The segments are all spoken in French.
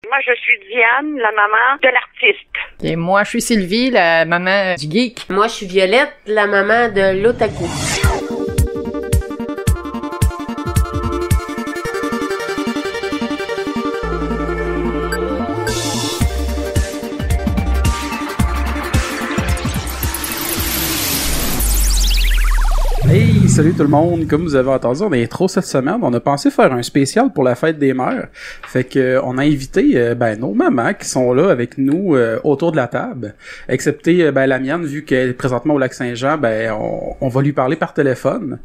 Moi, je suis Diane, la maman de l'artiste. Et moi, je suis Sylvie, la maman du geek. Moi, je suis Violette, la maman de l'otaku. Hey, salut tout le monde! Comme vous avez entendu en intro cette semaine, on a pensé faire un spécial pour la fête des mères. Fait que on a invité nos mamans qui sont là avec nous autour de la table. Excepté la mienne, vu qu'elle est présentement au Lac-Saint-Jean, on va lui parler par téléphone.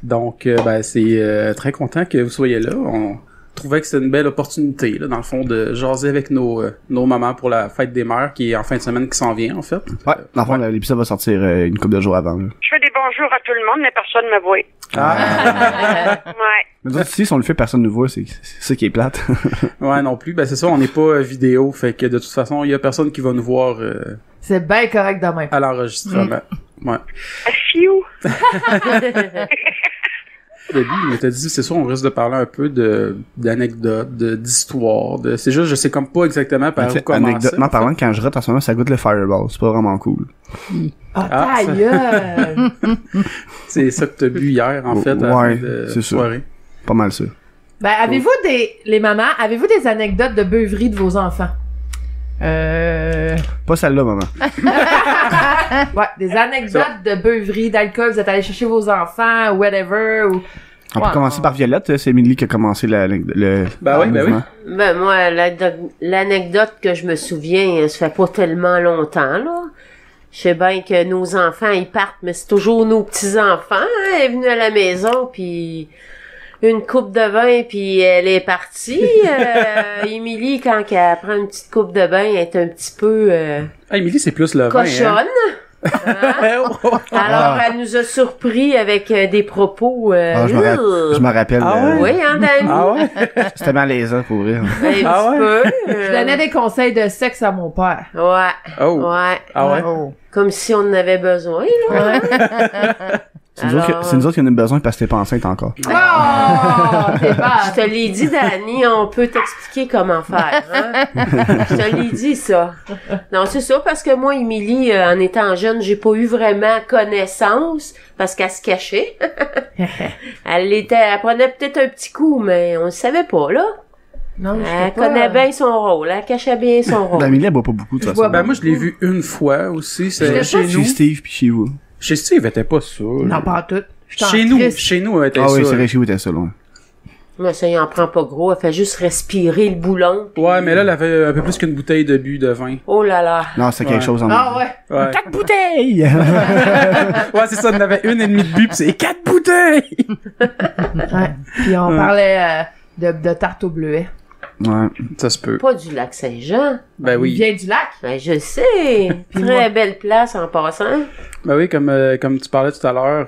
Donc c'est très content que vous soyez là. On trouvait que c'était une belle opportunité, là, dans le fond, de jaser avec nos mamans pour la fête des mères qui est en fin de semaine qui s'en vient, en fait. Ouais, dans le fond, l'épisode va sortir une couple de jours avant. Là. Je fais des bonjours à tout le monde, mais personne ne me voit. Ouais. Mais d'autres ici, si on le fait, personne ne voit, c'est ça qui est plate. Ouais, non plus. C'est ça, on n'est pas vidéo, fait que de toute façon, il y a personne qui va nous voir C'est bien correct demain. à l'enregistrement. Ouais. Fiou. Mais t'as dit, c'est sûr, on risque de parler un peu d'anecdotes, d'histoires, c'est juste, je sais comme pas exactement par où commencer. Anecdotement parlant, quand je rate en ce moment, ça goûte le Fireball. C'est pas vraiment cool. Ta gueule! C'est ça que t'as bu hier, en fait, à la fin de c'est soirée. Ça. Pas mal ça. Avez-vous les mamans, avez-vous des anecdotes de beuverie de vos enfants? Pas celle-là, maman. Ouais, des anecdotes de beuverie, d'alcool, vous êtes allés chercher vos enfants, whatever, ou... On peut commencer par Violette, c'est Émilie qui a commencé le oui. Moi, l'anecdote que je me souviens, ça fait pas tellement longtemps, là. Je sais bien que nos enfants, ils partent, mais c'est toujours nos petits-enfants, hein. Elle est venue à la maison, puis une coupe de vin, puis elle est partie. Émilie, quand elle prend une petite coupe de vin, elle est un petit peu Émilie, c'est plus le vin, cochonne. hein? Alors, elle nous a surpris avec des propos... je me rappelle. Oui, hein, Dani? Ah ouais? C'était malaisant, pour vrai. Un petit peu. Je donnais des conseils de sexe à mon père. Ouais. Oh. Ouais. Ah ouais? Oh. Comme si on en avait besoin, là. C'est nous autres qui en a besoin parce que t'es pas enceinte encore. Oh! T'es pas... Je te l'ai dit, Dani, on peut t'expliquer comment faire, hein? Je te l'ai dit, ça. Non, c'est ça, parce que moi, Émilie, en étant jeune, j'ai pas eu vraiment connaissance, parce qu'elle se cachait. Elle prenait peut-être un petit coup, mais on le savait pas, là. Non, Elle connaît bien son rôle, elle cachait bien son rôle. Émilie, elle boit pas beaucoup, de toute façon. Moi, je l'ai vu une fois aussi, c'est chez nous. Chez Steve puis chez vous. Chez Steve, elle était pas ça. Non, pas tout. Chez nous, elle était ça. Ah oui, c'est vrai, chez vous, t'es ça, loin. Mais ça, il en prend pas gros, elle fait juste respirer le boulon. Puis... Ouais, mais là, elle avait un peu plus qu'une bouteille de vin. Oh là là. Non, c'est quelque chose en Ah ouais. 4 bouteilles! Ouais, c'est ça, on en avait une et demie de but, pis c'est 4 bouteilles! Ouais. Puis on parlait de tarte au bleuet. Ouais. Ça se peut. Pas du lac Saint-Jean. Ben Il oui. vient du lac. Ben, je sais. Très belle place en passant. Ben oui, comme tu parlais tout à l'heure,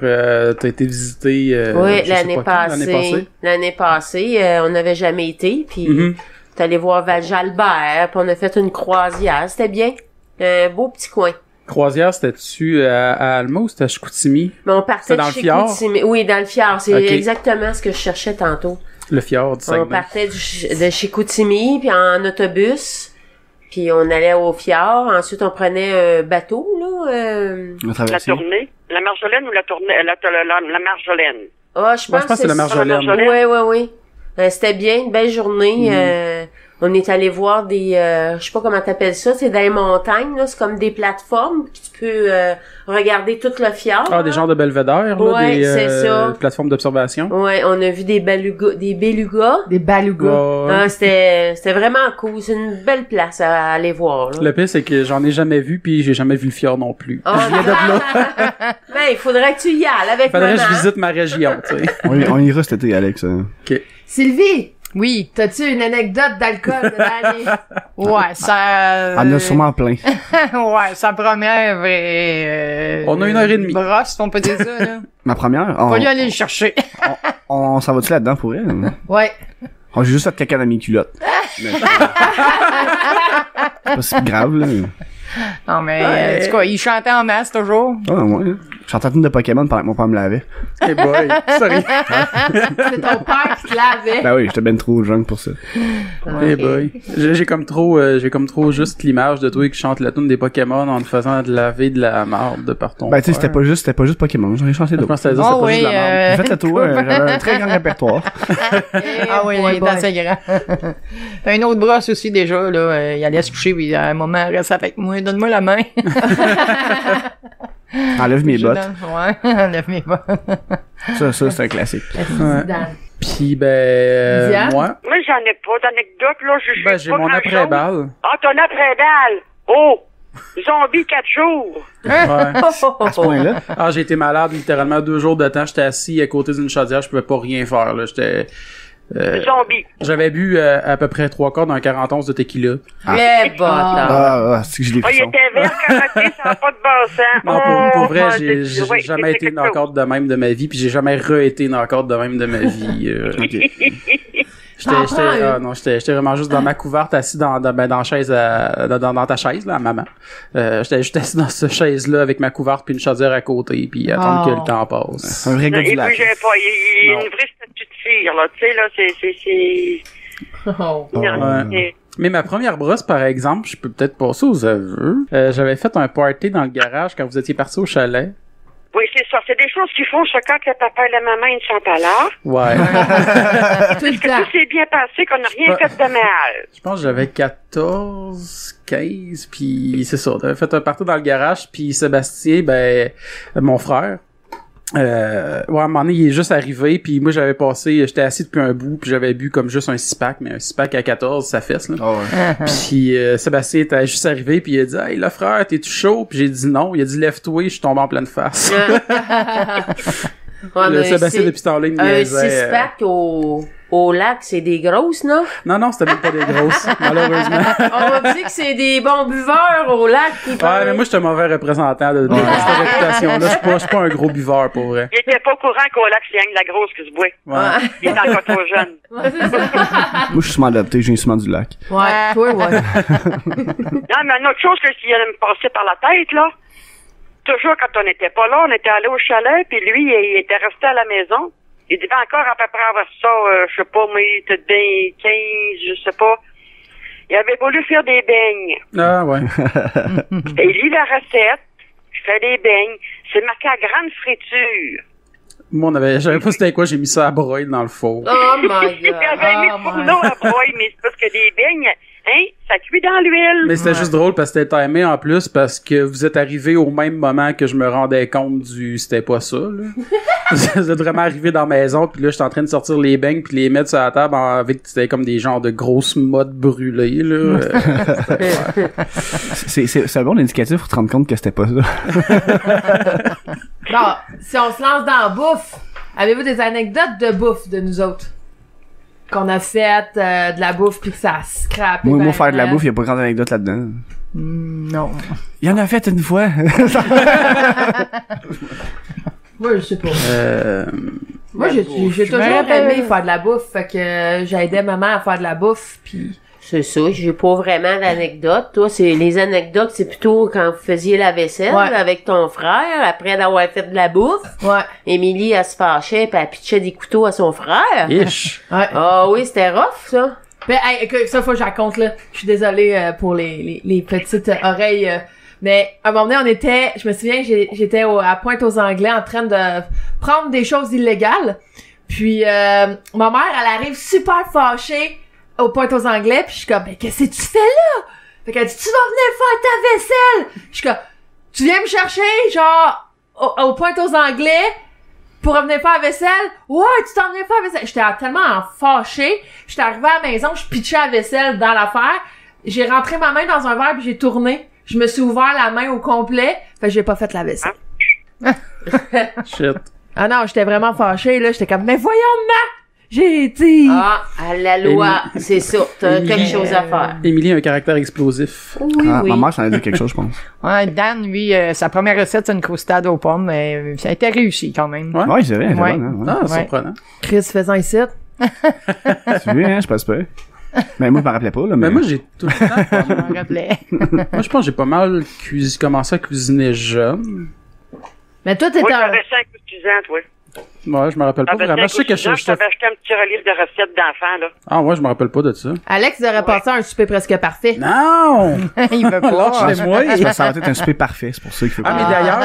t'as été visité oui, l'année passée. L'année passée, on n'avait jamais été, puis t'es allé voir Val-Jalbert, puis on a fait une croisière. C'était bien. Un beau petit coin. Croisière, c'était-tu à Alma ou c'était à Chicoutimi? Mais on partait de Chicoutimi. Oui, dans le fjord. C'est exactement ce que je cherchais tantôt. Le fjord du Saguenay. On partait de Chicoutimi, puis en autobus, puis on allait au fjord. Ensuite, on prenait un bateau, là. La tournée. La Marjolaine ou la tournée? La Marjolaine. Ah, je pense que c'est la Marjolaine. Oui. C'était bien, une belle journée. On est allé voir des... je sais pas comment t'appelles ça. C'est dans les montagnes, là. C'est comme des plateformes. Puis tu peux regarder tout le fjord. Ah, des genres de belvédères, là. Ouais, c'est ça. Plateformes d'observation. Ouais, on a vu des belugas. Des belugas. Des belugas. Ouais. Ah, c'était vraiment cool. C'est une belle place à aller voir, là. Le pire, c'est que j'en ai jamais vu, puis j'ai jamais vu le fjord non plus. Oh, je viens de là. Ben, il faudrait que tu y ailles avec Faudrait maman. que je visite ma région, tu sais. On ira cet été, Alex. OK. Sylvie! Oui. T'as-tu une anecdote d'alcool de l'année? Ouais, ça... Elle en a sûrement plein. Ouais, sa première vraie... On a 1h30. Brosse, on peut dire ça, là. Ma première? On va lui aller le chercher. On s'en va-tu là-dedans pour elle? Ouais. J'ai juste fait caca dans mes culottes. Mais c'est pas si grave, là. Non, mais, Ouais. en tout cas, il chantait en masse, toujours. Ah, ouais. J'entends une de Pokémon pendant que mon père me lavait. Hey boy, sorry. C'est ton père qui te lavait. Ben oui, j'étais ben trop jeune pour ça. Hey boy. J'ai comme trop juste l'image de toi qui chante la tune des Pokémon en te faisant de laver de la marde de par ton Ben tu sais, père. c'était pas juste Pokémon, j'en ai chanté Je d'autres. pense que ça veut dire Ah c'est pas oui, juste de la marde. J'ai fait le tour, j'avais un très grand répertoire. Ah oui, il est assez grand. T'as une autre brosse aussi, déjà, là. Il allait se coucher, puis à un moment, reste avec moi, donne-moi la main. Enlève mes bottes. Ouais, enlève mes bottes. Ça, c'est un classique. Ouais. Puis ben Diane? moi, Moi, j'en ai pas d'anecdote, là. j'ai mon après-balle. Ah, ton après-balle. Oh! Zombie 4 jours. Ouais. À ce point-là. Ah, j'ai été malade littéralement 2 jours de temps. J'étais assis à côté d'une chaudière, je pouvais pas rien faire là. Zombie. J'avais bu à peu près 3/4 d'un 41 de tequila. Les bâtards. C'est que j'ai des Ah, il frissons. était vert, karaté, ça n'a pas de bon sens. Non, pour vrai, mon j'ai Dieu. Oui, jamais c'est été quelque chose. knock-out de même de ma vie, puis j'ai jamais re-été knock-out de même de ma vie. J'étais vraiment juste dans ma couverte, assis dans la chaise, dans ta chaise, là, à maman. J'étais juste assis dans cette chaise-là avec ma couverte puis une chaudière à côté, puis attendre que le temps passe. Un vrai gars du Et lac. puis, j'avais pas, il y a Non. une vraie statue de cire, là, tu sais, là, c'est... Oh. Non, Ouais. Mais ma première brosse, par exemple, je peux peut-être passer aux aveux. J'avais fait un party dans le garage quand vous étiez partis au chalet. Oui, c'est ça. C'est des choses qu'ils font, ça, quand le papa et la maman, ils sont à l'art. Ouais. Tout le temps. Tout s'est bien passé, qu'on n'a rien fait de mal. Je pense que j'avais 14, 15, puis c'est ça. J'avais fait un party dans le garage, puis Sébastien, mon frère, ouais, à un moment donné, il est juste arrivé, puis moi, j'étais assis depuis un bout, puis j'avais bu comme juste un 6-pack, mais un 6-pack à 14, ça fesse, là. Ah ouais. Puis Sébastien était juste arrivé, puis il a dit « Hey, là, frère, t'es-tu chaud? » Puis j'ai dit non. Il a dit « Lève-toi, je suis tombé en pleine face. » Ouais, Le mais Sébastien, c'est- depuis ce temps-là, il me un niaisait. 6-pack au lac, c'est des grosses, non? Non, c'était même pas des grosses, malheureusement. On m'a dit que c'est des bons buveurs au lac qui Ouais, mais moi, j'étais un mauvais représentant de cette réputation-là. Je suis pas un gros buveur, pour vrai. Il était pas au courant qu'au lac, c'est rien que la grosse qui se boit. Ouais. Il est encore trop jeune. Ouais, c'est ça. Moi, je suis souvent adapté, j'ai un ciment du lac. Ouais, toi, ouais. Non, mais une autre chose que s'il allait me passer par la tête, là, toujours quand on n'était pas là, on était allé au chalet, puis lui, il était resté à la maison. Il devait encore à peu près avoir ça, je sais pas, mais peut-être bien 15, je sais pas. Il avait voulu faire des beignes. Ah, ouais. Et il lit la recette, je fais des beignes. C'est marqué à grande friture. Moi, je savais pas c'était quoi, j'ai mis ça à broyer dans le four. Oh my Il god. avait mis Oh le fourneau à broyer, mais c'est parce que des beignes, hein, ça cuit dans l'huile. Mais c'était juste drôle parce que c'était timé en plus parce que vous êtes arrivé au même moment que je me rendais compte c'était pas ça, là. Vous êtes vraiment arrivé dans la maison puis là, j'étais en train de sortir les beignes puis les mettre sur la table avec, c'était comme des genres de grosses mottes brûlées, là. C'est un bon indicatif pour te rendre compte que c'était pas ça. Bon, si on se lance dans la bouffe, avez-vous des anecdotes de bouffe de nous autres? Qu'on a fait de la bouffe puis que ça a scrappé. Moi, faire de la bouffe, y a pas grande anecdote là-dedans. Non. Il y en a fait une fois. Moi, je sais pas. Moi, La j'ai bouffe. j'ai Je me toujours rappelle. aimé faire de la bouffe, fait que j'aidais maman à faire de la bouffe, puis C'est ça, j'ai pas vraiment d'anecdotes. Toi, c'est les anecdotes, c'est plutôt quand vous faisiez la vaisselle Ouais. avec ton frère, après d'avoir fait de la bouffe. ouais, Émilie, elle se fâchait pis elle pitchait des couteaux à son frère. Ish. ouais. Ah oui, c'était rough, ça. Mais hey, écoute, ça faut que je raconte là. Je suis désolée pour les petites oreilles. Mais à un moment donné, je me souviens, j'étais à Pointe-aux-Anglais en train de prendre des choses illégales. Puis ma mère, elle arrive super fâchée au Pointe-aux-Anglais, puis je suis comme, mais qu'est-ce que tu fais là? Fait qu'elle dit, tu vas venir faire ta vaisselle. Je suis comme, tu viens me chercher, genre, au Pointe-aux-Anglais pour revenir faire la vaisselle? Ouais, tu t'en viens faire la vaisselle. J'étais tellement fâchée. J'étais arrivée à la maison, je pitchais la vaisselle dans l'affaire. J'ai rentré ma main dans un verre puis j'ai tourné. Je me suis ouvert la main au complet. Fait que j'ai pas fait la vaisselle. Shit. Ah non, j'étais vraiment fâchée, là. J'étais comme, mais voyons, j'ai dit. Ah, à la loi, c'est ça. T'as quelque chose à faire. Émilie a un caractère explosif. Oui, Ah, oui. ma mère, ça en a dit quelque chose, je pense. Ouais, Dan, lui, sa première recette, c'est une croustade aux pommes, mais ça a été réussi quand même. Ouais. Ouais, c'est vrai, elle était Ouais. bonne, hein, ouais. Ah, Ouais. surprenant. Chris faisant ici. Tu veux, hein, je passe pas. Mais moi, je me rappelais pas, là. Mais moi, j'ai tout le temps... Je me rappelais. Moi, je pense que j'ai pas mal commencé à cuisiner jeune. Mais toi, Oui, t'étais un... t'avais 5 ou 6 ans, toi. Ouais, je me rappelle pas vraiment. Je sais que je t'avais acheté un petit relief de recettes d'enfants, là. Ah ouais, je me rappelle pas de ça. Alex aurait passé un souper presque parfait. Non! Il veut pas. Lâchez-moi! Ça va être un souper parfait, c'est pour ça qu'il fait Ah, mais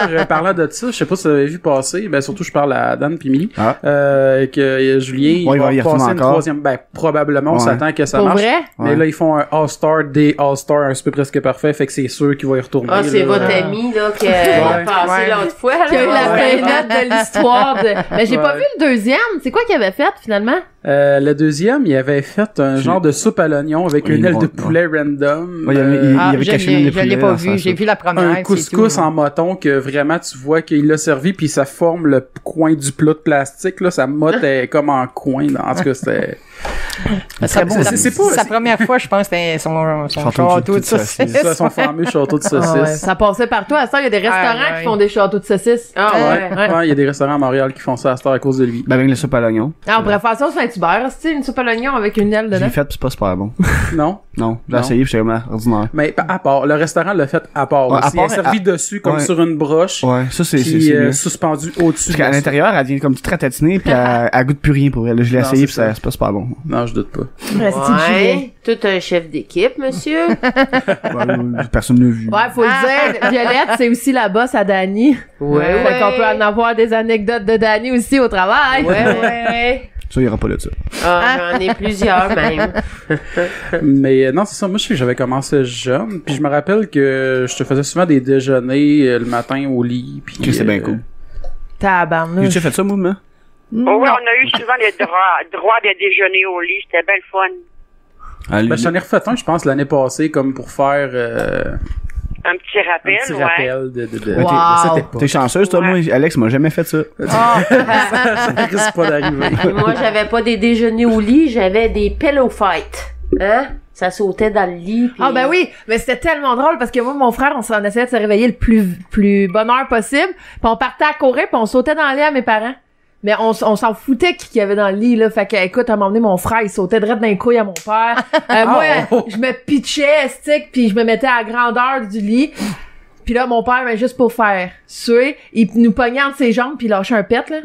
d'ailleurs, parlant de ça, je sais pas si vous avez vu passer, ben surtout je parle à Dan pis Milly, que Julien, Ouais, il va y passer retourner une encore. troisième, ben probablement, on Ouais. s'attend que ça Pour marche. vrai? Mais Ouais. là, ils font un All-Star, des All-Star, un souper presque parfait, fait que c'est sûr qu'il va y retourner. Ah, c'est là. votre ami, là, qui a passé Ouais. l'autre fois, là. Qui a eu la Ouais. peine de l'histoire de... Mais j'ai pas Ouais. vu le deuxième. C'est quoi qu'il avait fait, finalement? Le deuxième, il avait fait un genre de soupe à l'oignon avec Oui, une aile de ouais. poulet random. Ouais, il y avait Je caché une des l'ai poulets pas dans vu. sa J'ai soupe. vu la première. un c'est couscous tout. en moton que vraiment tu vois qu'il l'a servi puis ça forme le coin du plat de plastique là, sa motte est comme en coin là. En tout cas c'était C'est bon. c'est pas Sa première fois, je pense, c'était son château de saucisses. ça son fameux château de Ah ouais, saucisses. ça passait partout. À ça, il y a des restaurants ouais. qui font des châteaux de saucisses. Ah, ouais. Ouais, il y a des restaurants à Montréal qui font ça à cette heure à cause de lui. Ben, avec la soupe à l'oignon. Ah, on pourrait faire ça au Saint-Hubert, c'est une soupe à l'oignon avec une aile Je dedans. l'ai fait pis c'est pas super bon. Non? Non. J'ai Non. essayé pis j'étais vraiment ordinaire. Mais à part, le restaurant l'a fait à part Ouais, à aussi. part, Il est servi dessus comme ouais. sur une broche. Ouais, ça c'est Puis mieux. suspendu au-dessus. Parce de qu'à la soupe. l'intérieur, elle vient comme toute ratatinée pis elle goûte plus rien pour elle. Je l'ai Non, essayé c'est pis ça. c'est pas super bon. Non, je doute pas. Reste Julien. Ouais. Tout un chef d'équipe, monsieur. Ouais, personne l'a vu. Ouais, faut le dire, Violette, c'est aussi la boss à Dani. Ouais, Fait qu'on peut en avoir des anecdotes de Dani aussi au travail. Ouais. Ça, il y aura pas de ça. Ah, j'en ai plusieurs, même. Mais non, c'est ça. Moi, je sais que j'avais commencé jeune. Puis je me rappelle que je te faisais souvent des déjeuners le matin au lit. Puis Ok, c'est bien cool. Tabarnouche. J'ai fait ça, mouvement? Oh, oui, on a eu souvent les droits de déjeuner au lit. C'était bien le fun. Ben, j'en ai refait un, je pense, l'année passée, comme pour faire Un petit un rappel, petit ouais. rappel de Wow. cette époque. T'es chanceuse, toi, Ouais. moi, Alex m'a jamais fait ça. Ça risque pas d'arriver. Et moi, j'avais pas des déjeuners au lit, j'avais des pillow fights. Hein? Ça sautait dans le lit. Puis... Ah ben oui, mais c'était tellement drôle parce que moi mon frère on essayait de se réveiller le plus bonne heure possible, puis on partait à courir puis on sautait dans le lit à mes parents. Mais on s'en foutait qu'il y avait dans le lit là, fait que écoute, à un moment donné mon frère il sautait direct dans les couilles à mon père. Moi je me pitchais stick puis je me mettais à la grandeur du lit. Puis là mon père ben, juste pour faire suer, il nous pognait entre ses jambes puis il lâchait un pet là.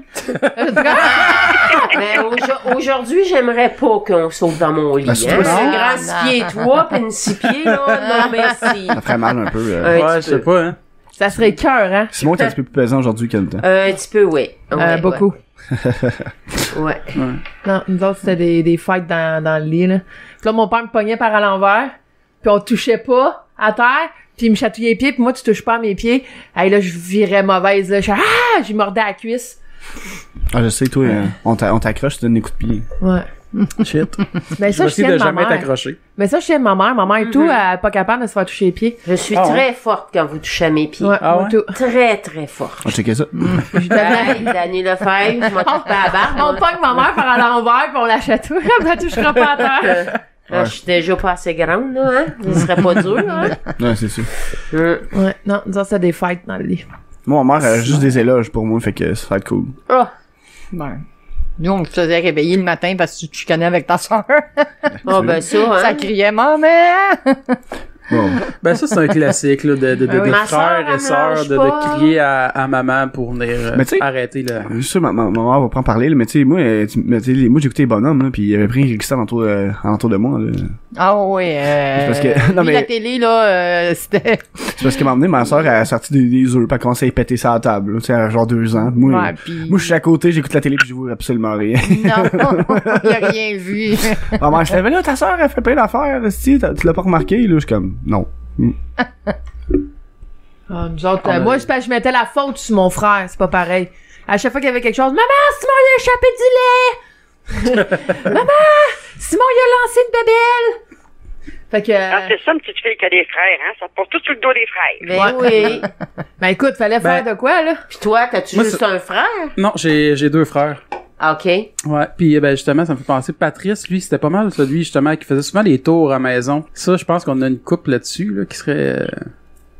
Mais aujourd'hui, j'aimerais pas qu'on saute dans mon lit. Ben, Hein? c'est pas Un ça. grand 6 pieds 3 puis une 6 pieds, là. Non, merci. Ça ferait mal un peu. Un Ouais, je petit sais peu. pas, hein. Ça serait cœur hein. Simon, t'es un petit peu plus pesant aujourd'hui qu'à le temps. Un petit peu, oui. Ouais, Beaucoup. Ouais. Non, nous autres, c'était des fights dans le lit, là. Puis là, mon père me pognait par à l'envers, puis on touchait pas à terre, puis il me chatouillait les pieds, puis moi, tu touches pas à mes pieds. Hey, là, je virais mauvaise, là. J'y mordais à la cuisse. Ah, je sais, toi, on t'accroche, tu donnes des coups de pied. Ouais. Shit. Mais Je ça, vais je tiens essayer de de ma jamais mère. t'accrocher. Mais ça, je tiens de ma mère. Ma mère et tout, elle est pas capable de se faire toucher les pieds. Je suis Ah, très forte quand vous touchez à mes pieds. Ouais, Ah moi ouais? tout. Très, très forte. On va checker ça. Je deviens... Hey, Dani Lefebvre, je m'en touche pas à la barbe. On pogne ma mère par à l'envers, puis on la chatouille, elle la touchera pas à terre. Je suis déjà pas assez grande, là, hein? Ce serait pas dur, hein? Ouais, c'est sûr. Ouais, non, nous autres, c'était des fights dans le lit. Moi, ma mère a juste des éloges pour moi, fait que ça va être cool. Oh. Ben, nous, on te faisait réveiller le matin parce que tu te chicanais avec ta soeur. Oh, ben ça, hein? Ça criait, maman! Bon. Ben ça, c'est un classique, là, de oui. Ma sœur, frères elle et me sœurs, lâche de pas. crier à maman pour venir Mais tu sais- arrêter, là. Je sais, ma mère va pas en parler, là, mais tu sais, moi, moi, j'écoutais les bonhommes, là, pis il y avait pris un Rixon autour de moi, là. Ah oui, parce que- non, lui, mais- la télé, là, c'était... C'est parce qu'à un moment donné, ma soeur, elle a sorti des œufs, pis elle a commencé à y péter ça à la table, là, tu sais, à genre 2 ans. Moi, Ouais, pis- moi, je suis à côté, j'écoute la télé pis je vois absolument rien. Non, il a rien vu. Ma mère, je fais, mais là, ta soeur, elle fait plein d'affaires, là, tu l'as pas remarqué, là, je suis comme, non. Ah, nous autres, On a- moi, je mettais la faute sur mon frère, c'est pas pareil. À chaque fois qu'il y avait quelque chose, maman, Simon, il a échappé du lait! Maman, Simon, il a lancé une bébelle! Fait que, Ah, c'est ça, une petite fille qui a des frères, hein? Ça porte tout sur le dos des frères. Ben oui. ben écoute, fallait faire de quoi, là? Puis toi, t'as-tu Moi, juste un frère? Non, j'ai 2 frères. Ah, OK. Ouais, puis ben justement, ça me fait penser, Patrice, lui, c'était pas mal, ça, lui, justement, qui faisait souvent les tours à la maison. Ça, je pense qu'on a une couple là-dessus, là, qui serait...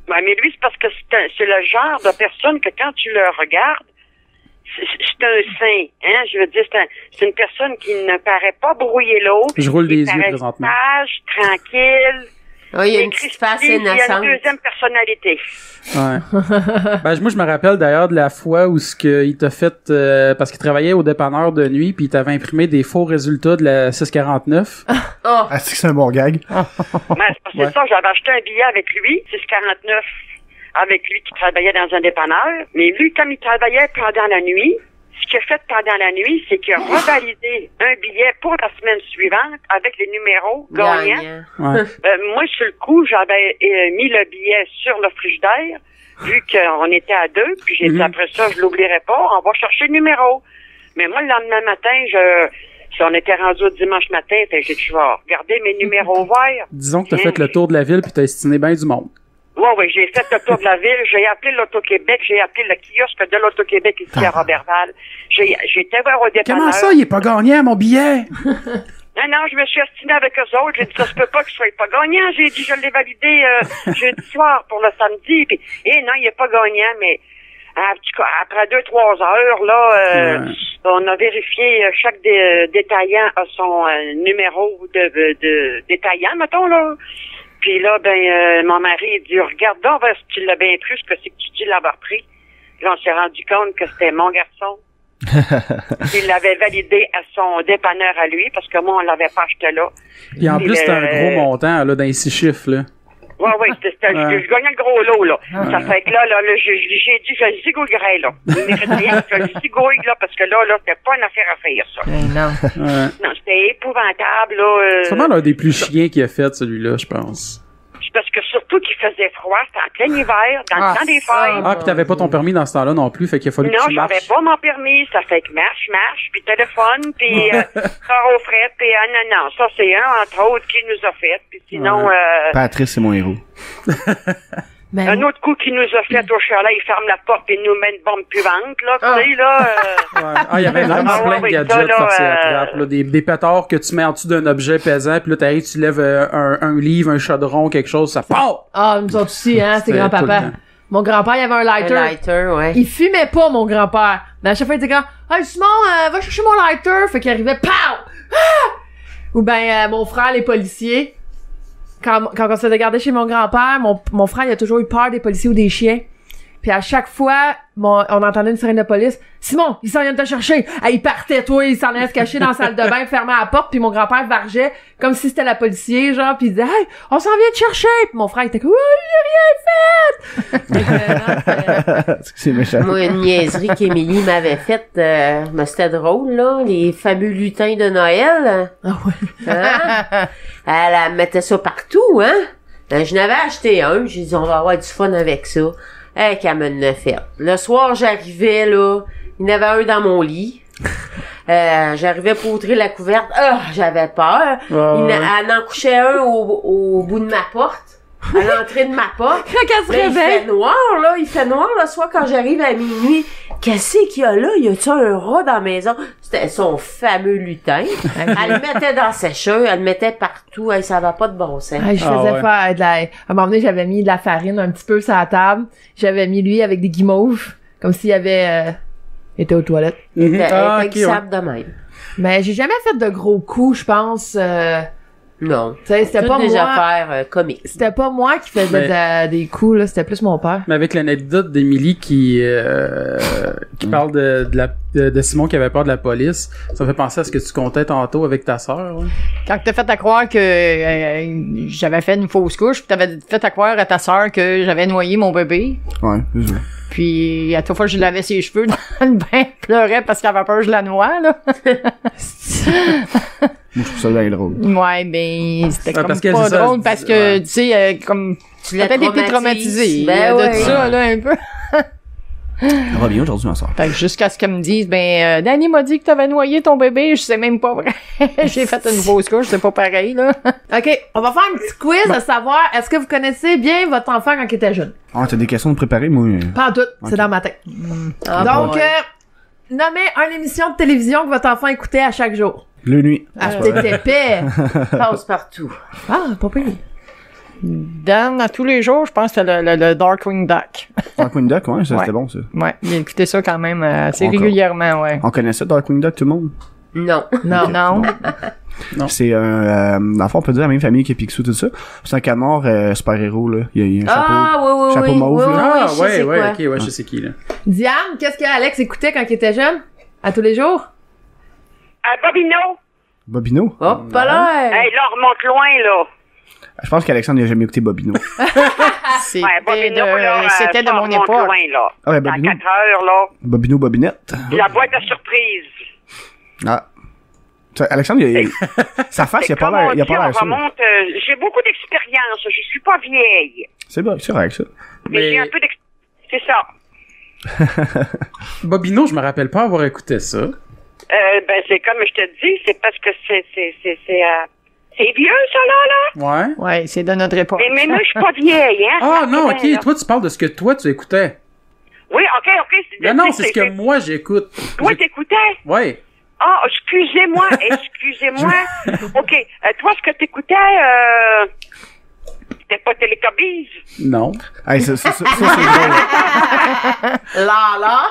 Ben, mais lui, c'est parce que c'est le genre de personne que quand tu le regardes, c'est un saint, hein, je veux dire, c'est une personne qui ne paraît pas brouiller l'eau. Je roule des yeux paraît présentement. sage, tranquille. Ah, il y a une petite face innocente. Il y a une deuxième personnalité. Ouais. Ben, moi, je me rappelle d'ailleurs de la fois où ce qu'il t'a fait, parce qu'il travaillait au dépanneur de nuit, puis il t'avait imprimé des faux résultats de la 649. Oh. Ah, c'est un bon gag. C'est ça, j'avais acheté un billet avec lui, 6,49, avec lui qui travaillait dans un dépanneur. Mais lui, comme il travaillait pendant la nuit, ce qu'il a fait pendant la nuit, c'est qu'il a revalidé un billet pour la semaine suivante avec les numéros gagnants. Ouais. Moi, sur le coup, j'avais mis le billet sur le frigidaire, vu qu'on était à deux, puis j'ai dit après ça, je l'oublierai pas, on va chercher le numéro. Mais moi, le lendemain matin, si on était rendu au dimanche matin, fait que j'ai dit, je vais regarder mes numéros verts. Disons que t'as fait le tour de la ville puis t'as estimé bien du monde. Oui, j'ai fait le tour de la ville, j'ai appelé l'Auto-Québec, j'ai appelé le kiosque de l'Auto-Québec ici à Roberval. J'ai été voir au dépanneur. Comment ça, il est pas gagnant, mon billet? Non, je me suis astinée avec eux autres. J'ai dit, ça se peut pas qu'il soit pas gagnant. J'ai dit, je l'ai validé jeudi soir pour le samedi. Puis, non, il est pas gagnant, mais après 2-3 heures, là, on a vérifié chaque détaillant a son numéro de détaillant, mettons, là. Puis là, mon mari, il dit, regarde donc, si tu l'as bien plus que c'est que tu dis l'avoir pris. Là, on s'est rendu compte que c'était mon garçon. Il l'avait validé à son dépanneur à lui, parce que moi, on l'avait pas acheté là. Et en plus, c'était un gros montant, là, dans les 6 chiffres, là. Oui, je gagnais le gros lot, là. Ça fait que là, j'ai dit, je le zigouillerais, là. Il mérite rien, je le zigouille, là, parce que là, c'était pas une affaire à faire, ça. Non. Non, c'était épouvantable, là. C'est vraiment l'un des plus chiens qu'il a fait, celui-là, je pense. Parce que surtout qu'il faisait froid, c'était en plein hiver, dans le temps des fêtes. Ah, puis t'avais pas ton permis dans ce temps-là non plus, fait qu'il a fallu que tu marches. Non, j'avais pas mon permis, ça fait que marche, puis téléphone, puis corps aux frais, puis non, ça c'est un, entre autres, qui nous a fait, puis sinon... Patrice, c'est mon héros. Un autre coup qui nous a fait au chalet, il ferme la porte et nous met une bombe puante, là, tu sais, là... il y avait vraiment plein de gadgets forcés à trappe, là, des pétards que tu mets en dessous d'un objet pesant, puis là, t'arrives, tu lèves un livre, un chaudron, quelque chose, ça part! Ah, nous autres aussi, hein, c'est grand-papa. Mon grand-père, il avait un lighter. Un lighter, ouais. Il fumait pas, mon grand-père. Mais à chaque fois, il était comme, hey, Simon, va chercher mon lighter. Fait qu'il arrivait, pow! Ah! Ou mon frère, les policiers. Quand on se faisait garder chez mon grand-père, mon frère, il a toujours eu peur des policiers ou des chiens. Puis à chaque fois, on entendait une sirène de police. Simon, il s'en vient de te chercher. Il partait, toi, il s'en allait se cacher dans la salle de bain, fermait la porte, puis mon grand-père vargeait comme si c'était la policier, genre, puis il disait, hey, on s'en vient de chercher. Puis mon frère, il était comme, j'ai rien fait. C'est méchant. Moi, une niaiserie qu'Émilie m'avait faite, mais c'était drôle, là, les fameux lutins de Noël. Ah ouais. Hein? Elle mettait ça partout, hein. Je n'avais acheté un, j'ai dit, on va avoir du fun avec ça. Qu'elle me l'a fait. Le soir, j'arrivais, là, il y en avait un dans mon lit. J'arrivais pour ouvrir la couverte. J'avais peur. Elle en couchait un au bout de ma porte. À l'entrée de ma porte. Quand elle se réveille. Il fait noir le soir quand j'arrive à minuit. Qu'est-ce qu'il y a là? Y a-tu un rat dans la maison? C'était son fameux lutin. Elle le mettait dans ses cheveux, elle le mettait partout. Ça va pas de bon sens. Je faisais faire à un moment donné, j'avais mis de la farine un petit peu sur la table. J'avais mis lui avec des guimauves. Comme s'il avait été aux toilettes. Elle était glissable de même. Mais j'ai jamais fait de gros coups, je pense. Non. C'était pas des moi. affaires comiques. C'était pas moi qui faisais des coups, là. C'était plus mon père. Mais avec l'anecdote d'Émilie qui parle de Simon qui avait peur de la police, ça me fait penser à ce que tu contais tantôt avec ta sœur. Ouais. Quand t'as fait à croire que j'avais fait une fausse couche, pis t'avais fait à croire à ta sœur que j'avais noyé mon bébé. Ouais, c'est ça. Puis à toute fois que je lavais ses cheveux dans le bain, elle pleurait parce qu'elle avait peur que je la noie, là. Moi, je trouve ça bien drôle. Ouais, ben, c'était comme parce que pas ça, drôle parce que, tu sais, comme, Tu l'as peut-être été traumatisé Ben de ça, là, un peu. Ça va bien aujourd'hui, ma soeur. Fait que jusqu'à ce qu'elle me dise, Danny m'a dit que t'avais noyé ton bébé, je sais même pas vrai. J'ai fait une fausse couche, c'est pas pareil, là. OK, on va faire un petit quiz à savoir, est-ce que vous connaissez bien votre enfant quand il était jeune? Ah, t'as des questions de préparer, moi? Pas en tout, c'est dans ma tête. Donc, nommez une émission de télévision que votre enfant écoutait à chaque jour. Le nuit. Ah, t'es épais. Passe partout. Ah, pas pire. Dan, à tous les jours, je pense que c'était le Darkwing Duck. Darkwing Duck, ouais, ça, Ouais. c'était bon, ça. Ouais, j'ai écouté ça quand même assez Encore. régulièrement, ouais. On connaît ça, Darkwing Duck, tout le monde? Non. Non. Non. C'est dans le fond, on peut dire la même famille que Picsou, tout ça. C'est un canard super-héros, là. Il y a un chapeau. Ah, oui, chapeau oui. mauve, oui, là. oui, Ah, je sais ouais, quoi. ok, ouais, je sais qui, là. Diane, qu'est-ce que Alex écoutait quand il était jeune? À tous les jours? Bobino. Bobino? Hop, pas l'air. Hey, là, on remonte loin, là. Je pense qu'Alexandre n'a jamais écouté Bobino. C'était Ouais, Bobino, là, c'était de ça mon remonte époque. loin, là. Ah ouais, Dans Bobino. 4 heures, là. Bobino Bobinette. La boîte à surprise. Ah. Ça, Alexandre, sa face, il a pas Comme l'air, on il a dit, pas on l'air sûr. remonte, j'ai beaucoup d'expérience. Je suis pas vieille. C'est bon, c'est vrai, ça. Mais j'ai un peu d'expérience. C'est ça. Bobino, je me rappelle pas avoir écouté ça. Ben, c'est comme je te dis, c'est parce que c'est vieux, ça, là. Ouais. Ouais, c'est de notre époque. Mais moi, je suis pas vieille, hein. Ah, non, ok, Là. toi, tu parles de ce que toi, tu écoutais. Oui, ok. Non, c'est ce que moi, j'écoute. Toi, t'écoutais? Ouais. Ah, excusez-moi. OK. Toi, ce que t'écoutais, c'était pas Teletubbies? Non. Hey, ça, c'est drôle. Là.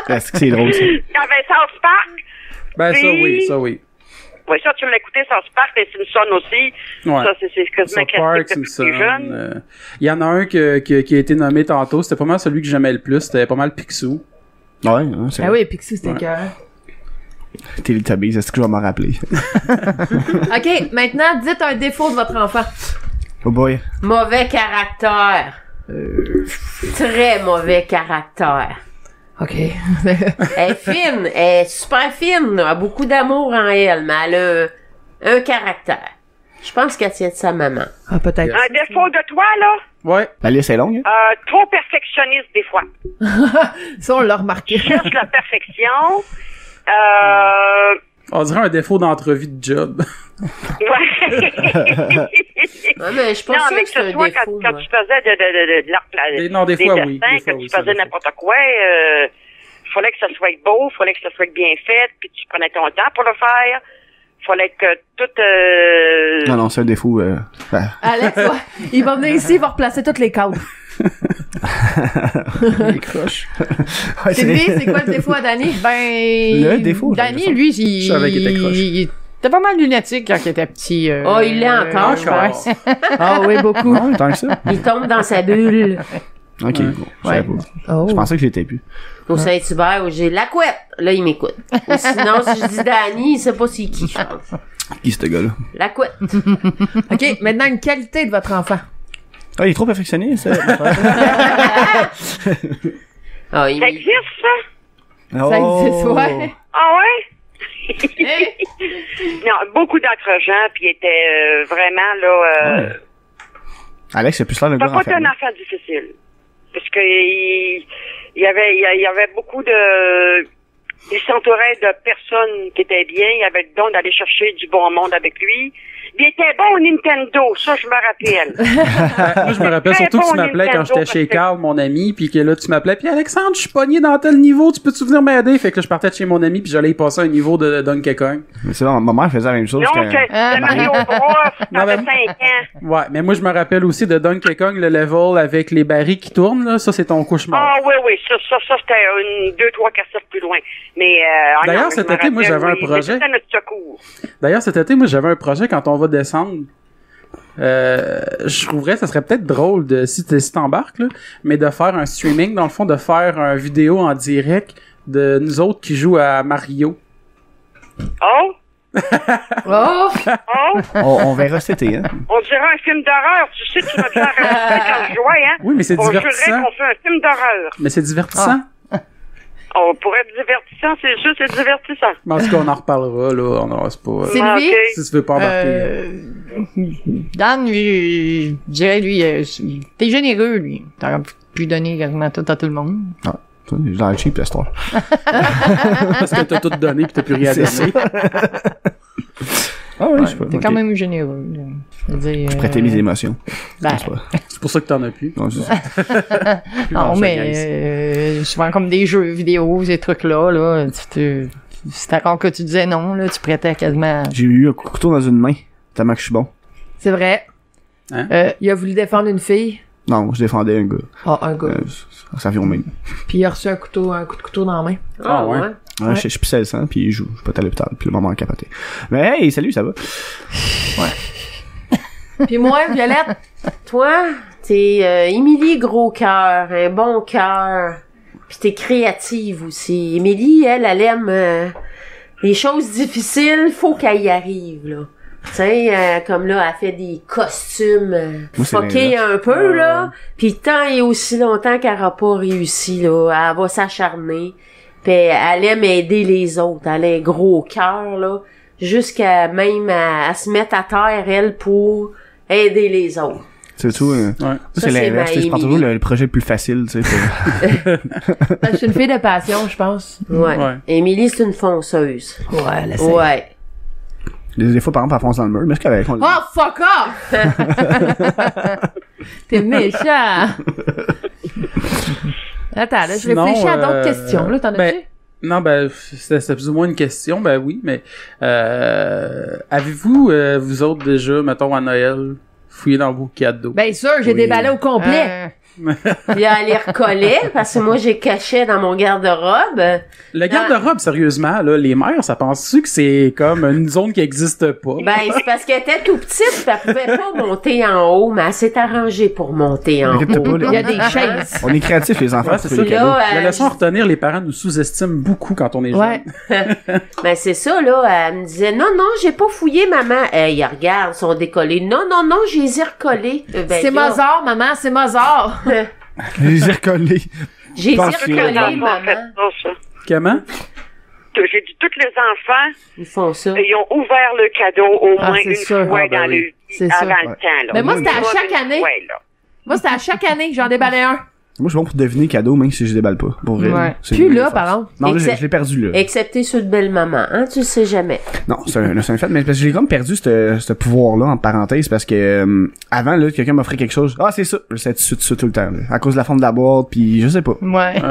Est-ce que c'est drôle, ça? T'avais South Park? Ben, ça, Oui. oui. Oui, ça, tu l'as écouté, South Park, les Simpsons aussi. Ouais. Ça, c'est quasiment South Park, classique depuis Simpson. plus jeune. Il y en a un qui a été nommé tantôt. C'était pas mal celui que j'aimais le plus. C'était pas mal Picsou. Ouais, c'est Ah vrai. oui, Picsou, c'était cœur. Teletubbies, est-ce que je vais m'en rappeler? OK, maintenant, dites un défaut de votre enfant. Oh boy. Mauvais caractère. Très mauvais caractère. OK. Elle est fine, elle est super fine, elle a beaucoup d'amour en elle, mais elle a un caractère. Je pense qu'elle tient de sa maman. Ah, peut-être. Un défaut de toi, là? Ouais. La liste est longue, hein? Trop perfectionniste, des fois. Ça, on l'a remarqué. Tu cherches la perfection. On dirait un défaut d'entrevue de job. Ouais. Non, mais je suis pas Non, sûre mais que c'est un toi, défaut. quand moi. tu faisais de l'art Non, des fois, oui. dessins, Des fois, quand oui, tu ça, faisais des fois. n'importe quoi, fallait que ça soit beau, fallait que ça soit bien fait, puis tu prenais ton temps pour le faire. Fallait que tout... Non, c'est un défaut. Alex, ouais, il va venir ici, il va replacer toutes les cadres. Il croche. Ouais, Sylvie, c'est quoi le défaut à Danny? Ben, Le défaut, Danny, j'ai lui, Je savais qu'il était croche. il était pas mal lunatique quand il était petit. Oh, il l'est encore, je Encore. pense. Ah oui, beaucoup. Ouais, tant que ça. Il tombe dans sa bulle. Ok, bon, je savais pas. Oh. Je pensais que j'étais plus. Au Saint-Hubert, où j'ai la couette. Là, il m'écoute. Ou sinon, si je dis Danny, il sait pas c'est qui, je pense. Qui ce gars-là? La couette. OK, maintenant, une qualité de votre enfant. Ah, il est trop perfectionniste, ça. Ah, il Ça existe, ça? Ça existe, ouais. Ah ouais? Non, beaucoup d'entre-gens, puis il était vraiment, là... Alex, c'est plus l'air d'un Ça gars n'a pas été un enfermé. enfant difficile. Parce que il y avait beaucoup de... Il s'entourait de personnes qui étaient bien. Il avait le don d'aller chercher du bon monde avec lui. Il était bon au Nintendo, ça, je me rappelle. Moi, je me rappelle Très surtout que bon tu m'appelais quand Nintendo, j'étais chez parce que- Carl, mon ami, puis que là, tu m'appelais, puis Alexandre, je suis pogné dans tel niveau, tu peux-tu venir m'aider? Fait que là, je partais de chez mon ami, puis j'allais y passer un niveau de Donkey Kong. Mais c'est vrai, ma mère faisait la même chose. Non, quand- c'est Mario Bros. Non, Ça fait mais- 5 ans. Ouais, mais moi, je me rappelle aussi de Donkey Kong, le level avec les barils qui tournent, là, ça, c'est ton cauchemar. Ah oui, ça c'était 2-3 cassettes plus loin. Mais D'ailleurs, non, cet je me été, moi, rappelle, j'avais un oui, projet. C'était notre secours. D'ailleurs, cet été, moi, j'avais un projet quand on va descendre. Je trouverais ça serait peut-être drôle de si t'embarques là, mais de faire un streaming dans le fond, de faire une vidéo en direct de nous autres qui jouent à Mario. Oh, Oh! oh, On verra cet été, hein. on dirait un film d'horreur. Tu sais, tu m'as déjà raconté quand je jouais, hein? Oui, mais c'est On jurerait divertissant. qu'on fait un film d'horreur. Mais c'est divertissant. On pourrait être divertissant, c'est sûr, c'est divertissant. Mais en tout cas, on en reparlera là. On aura c'est pas. Sylvie? Ok. Si tu veux pas embarquer. Dan, lui, je dirais, lui, t'es généreux, lui. T'aurais pu donner quasiment tout à tout le monde. Ah, ça, j'ai l'air cheap, la histoire. Parce que t'as tout donné pis t'as plus rien à C'est donner. Ah oui, Ouais, je sais pas. t'es ok. quand même généreux. Là. Je veux dire, Prêter mes émotions. ben, Non, c'est pas. C'est pour ça que t'en as plus. Non, c'est ça. Plus non, dans mais souvent comme des jeux vidéo, ces trucs-là, là, c'était rare que tu disais non, là, tu prêtais quasiment. J'ai eu un couteau dans une main, tellement que je suis bon. C'est vrai. Il a voulu défendre une fille. Non, je défendais un gars. Ah, un gars. Ça vient au même. Puis il a reçu un coup de couteau dans la main. Ah, ouais. Ouais, je pissais le sang, puis je suis pas à l'hôpital, puis le maman a capoté. Mais hey, salut, ça va? Puis moi, Violette? Toi, t'es Émilie gros cœur, un bon cœur. Puis t'es créative aussi. Émilie, elle aime les choses difficiles, faut qu'elle y arrive, là. Tu sais, comme là, elle fait des costumes fuckés un peu, là. Puis tant et aussi longtemps qu'elle aura pas réussi, là, elle va s'acharner. Puis elle aime aider les autres. Elle a un gros cœur, là. Jusqu'à même à se mettre à terre, elle, pour aider les autres. C'est tout. Ça, c'est l'inverse. Je prends toujours le projet le plus facile, tu sais. Je suis une fille de passion, je pense. Ouais. Émilie, c'est une fonceuse. Ouais, la Ouais. Des fois, par exemple, elle fonce dans le mur, mais c'est correct. Oh, fuck off! T'es méchant! Attends, là, je réfléchis à d'autres questions, là, t'en as-tu? Non, c'était plus ou moins une question, oui, mais avez-vous, vous autres, déjà, mettons, à Noël, fouillé dans vos cadeaux? Bien sûr, j'ai déballé au complet. Puis elle les recollait, parce que moi, j'ai caché dans mon garde-robe. Le garde-robe, sérieusement, là, les mères, ça pense-tu que c'est comme une zone qui existe pas? Ben, c'est parce qu'elle était tout petite, pis elle pouvait pas monter en haut, mais elle s'est arrangée pour monter en haut. Il y a des chaises. On est créatifs, les enfants, c'est ça. La leçon à retenir, les parents nous sous-estiment beaucoup quand on est jeune. Ben, c'est ça, là. Elle me disait, non, j'ai pas fouillé, maman. Hey, regarde, ils sont décollés. Non, je les ai recollés. C'est Mozart, maman, c'est Mozart. Je les ai recollés. J'ai les ai recollés, maman. Comment? J'ai dit, tous les enfants, ils font ça. Ils ont ouvert le cadeau au moins une fois dans le avant le temps. Là. Mais moi, c'était à chaque année. Moi, c'était à chaque année que j'en déballais un. Moi, je suis bon pour deviner cadeau, même si je déballe pas. Pour vrai. Ouais. Plus là, par exemple. Non, là, je l'ai perdu, là. Excepté ceux de belle-maman, hein, tu le sais jamais. Non, c'est un fait, mais parce que j'ai comme perdu ce pouvoir-là, en parenthèse, parce que, avant, là, quelqu'un m'offrait quelque chose. Ah, c'est ça. Je sais tout le temps, là. À cause de la forme de la boîte, puis je sais pas. Ouais.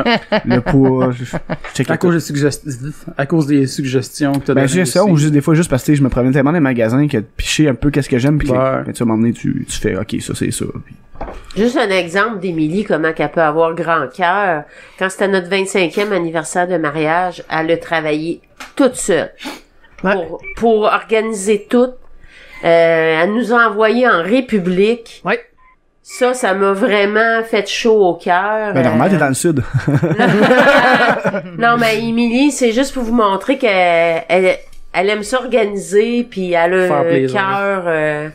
Le poids, à cause des suggestions que t'as données. Ben, c'est ça, ou juste, des fois, juste parce que je me promenais tellement dans les magasins que picher un peu qu'est-ce que j'aime, pis tu vas m'emmener, tu fais, ok, ça, c'est ça. Pis... Juste un exemple d'Émilie, comment qu'elle peut avoir grand cœur. Quand c'était notre 25e anniversaire de mariage, elle a travaillé toute seule pour organiser tout. Elle nous a envoyé en République. Ouais. Ça m'a vraiment fait chaud au cœur. Ben, normal, t'es dans le sud. Non, mais Émilie, c'est juste pour vous montrer qu'elle aime s'organiser, puis elle a un cœur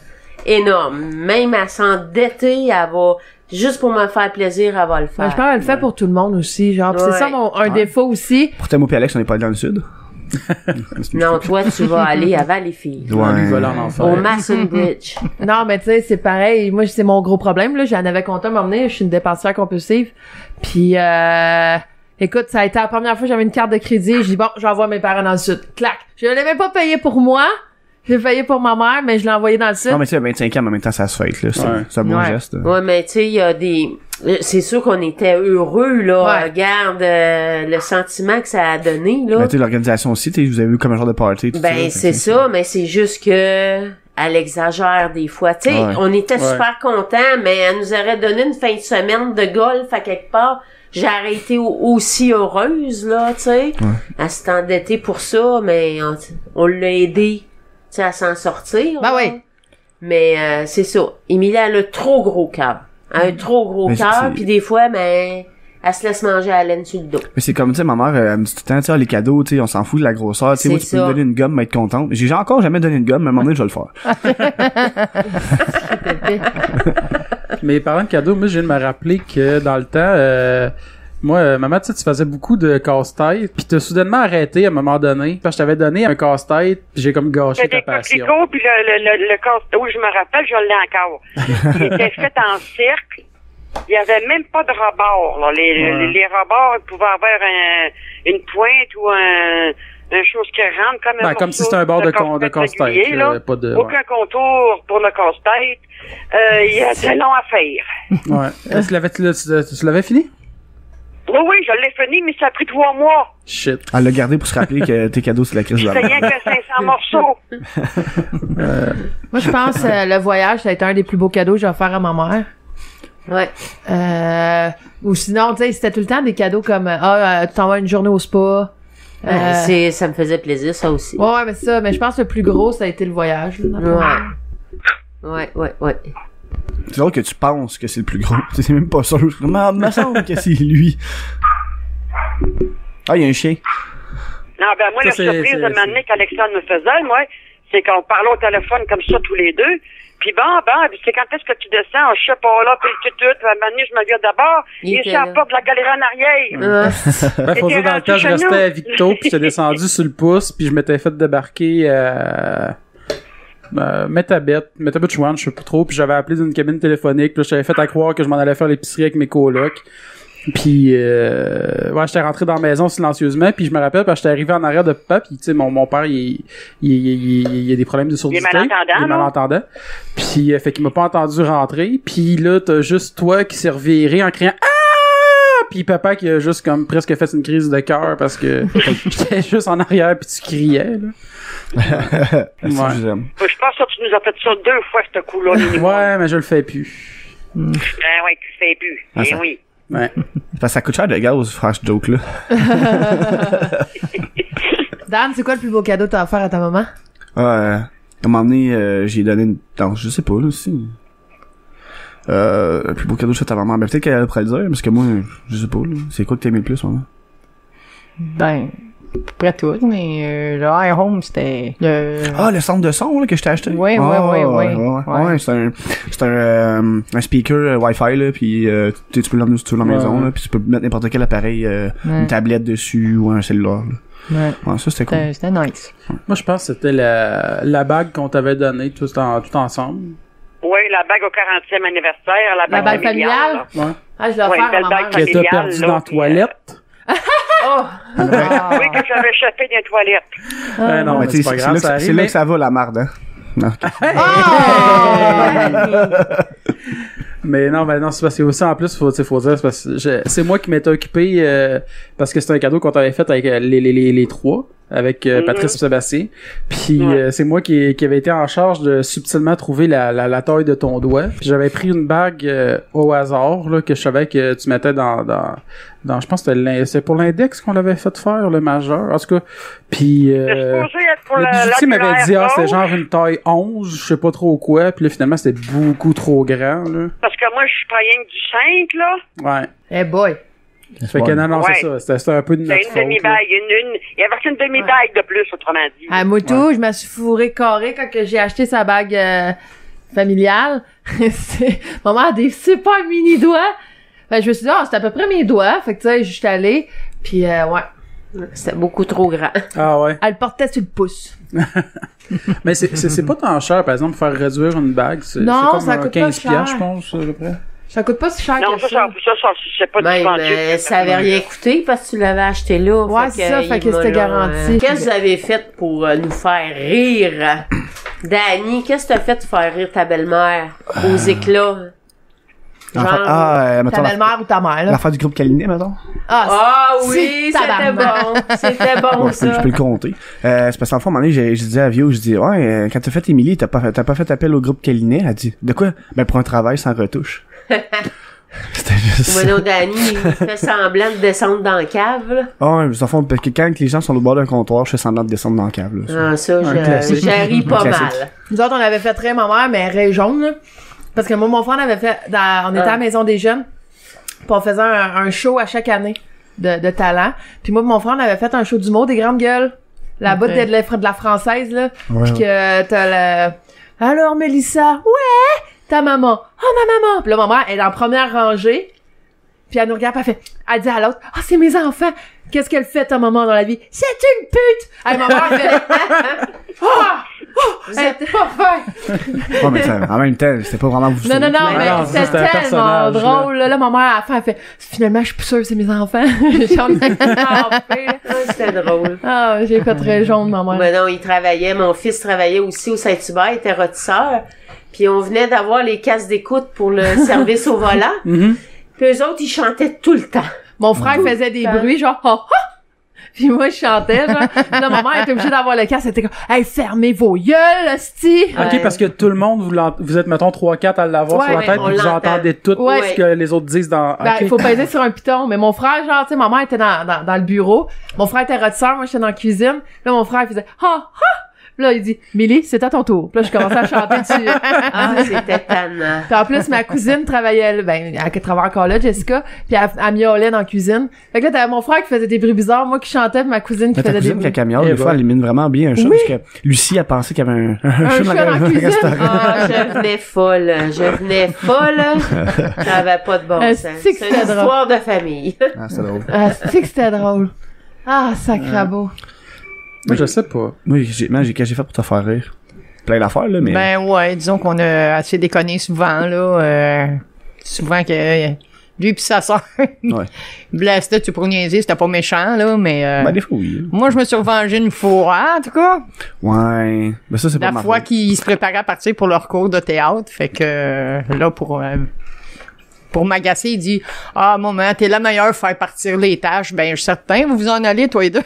énorme. Même à s'endetter, elle va... Juste pour me faire plaisir, elle va le faire. Ben, je pense qu'elle le fait pour tout le monde aussi, genre. C'est ça un défaut aussi. Pourtant, moi et Alex, on n'est pas dans le sud. Non, toi, tu vas aller à Valleyfield. Au Mason Bridge. Non, mais tu sais, c'est pareil. Moi, c'est mon gros problème, là. J'en avais compté à m'emmener. Je suis une dépensière compulsive. Puis, écoute, ça a été la première fois que j'avais une carte de crédit. Je dis, bon, j'envoie mes parents dans le sud. Clac. Je ne l'avais pas payé pour moi. J'ai payé pour ma mère, mais je l'ai envoyé dans le sud. Non, mais tu sais, à 25 ans, en même temps, ça se fête, là. C'est un bon geste. Ouais, mais tu sais, il y a des... C'est sûr qu'on était heureux, là. Ouais. Regarde le sentiment que ça a donné, là. Ben, tu sais, l'organisation aussi, tu sais, vous avez eu comme un genre de party, tout ça. C'est ça, mais c'est juste que... Elle exagère des fois. Tu sais, on était super contents, mais elle nous aurait donné une fin de semaine de golf à quelque part. J'aurais été aussi heureuse, là, tu sais. Elle s'est endettée pour ça, mais on l'a aidée. Tu sais, à s'en sortir. Ben oui. Mais c'est ça. Émilie, elle a trop gros cœur. Elle a un trop gros cœur, puis des fois, elle se laisse manger à la laine sur le dos. Mais c'est comme, tu sais, ma mère, elle me dit tout le temps, tu sais, les cadeaux, tu sais, on s'en fout de la grosseur. Tu sais, moi, tu peux me donner une gomme, m'être contente. J'ai encore jamais donné une gomme, mais à un moment donné, je vais le faire. Mais parlant de cadeaux, moi, je viens de me rappeler que dans le temps, moi, maman, tu sais, tu faisais beaucoup de casse-tête, pis t'as soudainement arrêté à un moment donné. Parce que je t'avais donné un casse-tête, pis j'ai comme gâché ta passion. Puis le casse-tête, oui, je me rappelle, je l'ai encore. Il était fait en cercle. Il y avait même pas de rebord, là. Les rebords, ils pouvaient avoir une pointe ou un chose qui rentre comme si c'était un bord de casse-tête. Aucun contour pour le casse-tête. Il y a de long à faire. Ouais. Tu l'avais fini? Oui, je l'ai fini, mais ça a pris 3 mois. Shit. Elle l'a gardé pour se rappeler que tes cadeaux, c'est la crise de la C'est mort. rien que 500 morceaux. Moi, je pense le voyage, ça a été un des plus beaux cadeaux que j'ai offert à ma mère. Ouais. Ou sinon, tu sais, c'était tout le temps des cadeaux comme tu t'en vas une journée au spa. Ça me faisait plaisir, ça aussi. Ouais, mais ça, mais je pense que le plus gros, ça a été le voyage. Là, Ouais. C'est drôle que tu penses que c'est le plus gros. C'est même pas sûr. Mais me semble que c'est lui. Ah, il y a un chien. Non, ben moi, Ça, la c'est- surprise c'est- de m'amener qu'Alexandre me faisait, moi, c'est qu'on parlait au téléphone comme ça tous les deux. Puis puis c'est quand est-ce que tu descends? Je sais pas, là, puis tout. Puis à un moment donné, je me viens d'abord. Il Il était est à là. la porte de la galerie en arrière. Ben, faut dire, dans le temps, je restais à Victo, puis j'étais descendu sur le pouce, puis je m'étais fait débarquer à Metabet Chouan, je sais pas trop, puis j'avais appelé d'une cabine téléphonique, là, j'avais fait à croire que je m'en allais faire l'épicerie avec mes colocs. Puis j'étais rentré dans la maison silencieusement, puis je me rappelle parce que j'étais arrivé en arrière de papa, puis tu sais mon père il a des problèmes de surdité, Il est malentendant. Puis fait qu'il m'a pas entendu rentrer, puis là t'as juste toi qui s'est reviré en criant ah, puis papa qui a juste comme presque fait une crise de cœur parce que j'étais juste en arrière puis tu criais là. C'est Ouais. je l'aime. Je pense que tu nous as fait ça 2 fois, ce coup-là. Ouais, mais je le fais plus. Ben oui, tu fais plus. Ah, ça- oui. Ouais. Parce que ça coûte cher de gaz, faire ce joke-là. Dan, c'est quoi le plus beau cadeau que t'as offert à ta maman? À un moment donné, j'ai donné une... Non, je sais pas, là, aussi. Le plus beau cadeau que j'ai fait à ma mère. Ben, peut-être qu'elle pourrait le dire, parce que moi, je sais pas, là. C'est quoi que t'aimais le plus, maman? Ben, à peu près tout, mais le Air Home, c'était Ah, le centre de son, là, que je t'ai acheté? Ouais. Ouais, c'est un speaker Wi-Fi, là, pis tu peux l'emmener sur la maison, là, pis tu peux mettre n'importe quel appareil, une tablette dessus ou un cellulaire, là. Ouais. Ouais, ça, c'était cool. C'était nice. Moi je pense que c'était la bague qu'on t'avait donnée tout ensemble. Oui, la bague au 40e anniversaire, la La bague familiale? Ouais. Ah, je l'ai Ouais, offert à belle ma bague mère. Que t'as familiale, perdu là, dans la puis, toilette. Oh! Oui, que j'avais échappé dans les toilettes. Ben non, Ouais, mais tu sais, c'est pas grave, ça c'est arrive. là que ça va, la marde, hein. Non. Mais non, c'est parce que aussi en plus faut dire c'est parce que c'est moi qui m'étais occupé parce que c'était un cadeau qu'on t'avait fait avec les trois avec Patrice et Sébastien. Puis c'est moi qui avait été en charge de subtilement trouver la taille de ton doigt. Puis j'avais pris une bague au hasard là que je savais que tu mettais dans je pense que c'est pour l'index qu'on l'avait fait faire le majeur. En tout cas, puis C'est supposé être pour le bijoutier m'avait dit l'oculaire c'était gauche, genre une taille 11, je sais pas trop quoi, puis là finalement c'était beaucoup trop grand là. parce que moi, je suis pas rien que du 5, là. Ouais. Eh boy! Fait que non, Ouais. c'est ça. C'était un peu de C'est notre une faute. demi-bague. Il y avait une demi-bague de plus, autrement dit. À Moutou, je me suis fourré carré quand que j'ai acheté sa bague familiale. Maman a des super mini doigts. Ben, je me suis dit, c'est à peu près mes doigts. Fait que tu sais, je suis allée. Puis ouais. C'était beaucoup trop grand. Ah ouais. Elle portait sur le pouce. Mais c'est pas tant cher, par exemple, faire réduire une bague. C'est Non, comme ça un coûte 15 pas cher. piastres, je pense, à peu près. Ça coûte pas si cher Non, que ça, ça. c'est pas Même, dispendieux. ça avait rien coûté parce que tu l'avais acheté là. Ouais, c'est ça, fait que il m'a c'était là, garanti. Qu'est-ce que vous avez fait pour nous faire rire? Dani, qu'est-ce que t'as fait pour faire rire ta belle-mère aux éclats? Genre, mettons, Ta belle-mère ou ta mère, là. l'affaire du groupe Calinet, mettons. Ah oui, c'est c'était tabarnak. bon. C'était bon, Ouais, ça. je peux le compter. C'est parce qu'en fait, à un moment donné, j'ai dit à Vio, je dis, ouais, quand t'as fait Émilie, t'as pas fait appel au groupe Calinet. Elle dit, de quoi? Ben, pour un travail sans retouche. C'était juste ça. Bueno, Dani, il fait semblant de descendre dans la cave, là. Ah, ouais, en fond, parce que quand les gens sont au bord d'un comptoir, je fais semblant de descendre dans la cave, là. Ah, ça, classique. j'ai ri pas Classique. mal. Nous autres, on avait fait très ma mère, mais raie jaune, là. Parce que moi, mon frère, on avait fait, on était à la Maison des Jeunes. Puis on faisait un show à chaque année de talent. Puis moi, mon frère, on avait fait un show d'humour des grandes gueules. La bout de la française, là. Ouais, Puis que t'as alors, Mélissa, ouais! Ta maman. Oh, ma maman! Puis là, ma mère, elle est en première rangée. Puis elle nous regarde, puis elle dit à l'autre, ah, c'est mes enfants! Qu'est-ce qu'elle fait, ta maman, dans la vie? C'est une pute! Hey, ma mère, fait, Vous êtes c'était pas fin! Ouais, mais ça, en même temps, c'était pas vraiment vous. Non, Mais mais non, c'était c'était un tellement personnage, là. drôle. Là, ma mère, à la fin, elle fait, finalement, je suis plus sûre que c'est mes enfants. J'en ai énervé, là. Ah, c'était drôle. Ah, j'ai fait très jaune, ma mère. Ben non, il travaillait. Mon fils travaillait aussi au Saint-Hubert, il était rôtisseur. Puis on venait d'avoir les casques d'écoute pour le service au volant. Puis eux autres, ils chantaient tout le temps. Mon frère faisait des bruits, genre, ha, ha! Puis moi, je chantais, genre. Là, ma mère était obligée d'avoir le casque. C'était comme, hey, fermez vos gueules, hostie! OK, parce que tout le monde, vous êtes, mettons, 3-4 à l'avoir sur la tête, puis vous entendez tout ce que les autres disent dans... Ben, il faut peser sur un piton. Mais mon frère, genre, tu sais, ma mère était dans le bureau. Mon frère était rôtisseur, moi, j'étais dans la cuisine. Là, mon frère, il faisait, ha, ha! Là, il dit, Millie, c'est à ton tour. Puis là, je commençais à chanter dessus. C'était tannant. Puis en plus, ma cousine travaillait, elle travaille encore là, Jessica, puis elle miaulait dans la cuisine. Fait que là, t'avais mon frère qui faisait des bruits bizarres, moi qui chantais, puis ma cousine qui faisait des bruits. Ta miaule, des fois, elle élimine vraiment bien un chat, parce que Lucie a pensé qu'il y avait un chat dans la cuisine. Je venais folle. Ça avait pas de bon sens. C'est une histoire de famille. C'est drôle. C'est que c'était drôle. Ah, sacrabo. Moi, je sais pas. Moi, j'ai fait pour te faire rire. Plein d'affaires, là, mais... Ben ouais, disons qu'on a assez déconné souvent, là. Souvent que lui pis sa sœur, blastait, tu pour niaiser, c'était pas méchant, là, mais... Ben des fois, oui. Moi, je me suis revengé une fois, en tout cas. Ouais. Ben ça, c'est pas la fois qu'ils se préparaient à partir pour leur cours de théâtre, fait que là, pour m'agacer, il dit « Ah, maman, t'es la meilleure faire partir les tâches. » Ben, je suis certain, vous en allez, toi et deux.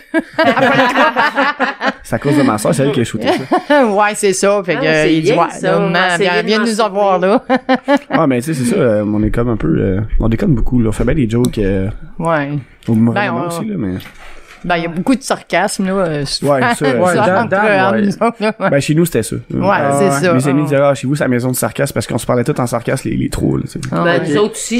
C'est à cause de ma soeur, c'est elle qui a shooté ça. Ouais, c'est ça. Fait que, il dit « Ouais, maman, viens nous avoir, là. » Ah, mais tu sais, c'est ça, on est comme un peu... on déconne beaucoup, là. On fait bien des jokes... ouais. Au mauvais moment aussi, là, mais... Ben, il y a beaucoup de sarcasme, là. Ouais, ça. Ben, chez nous, c'était ça. Ouais, c'est ça. Mes amis disaient, chez vous, c'est la maison de sarcasme, parce qu'on se parlait tout en sarcasme, les trous, là, Ben, nous autres aussi,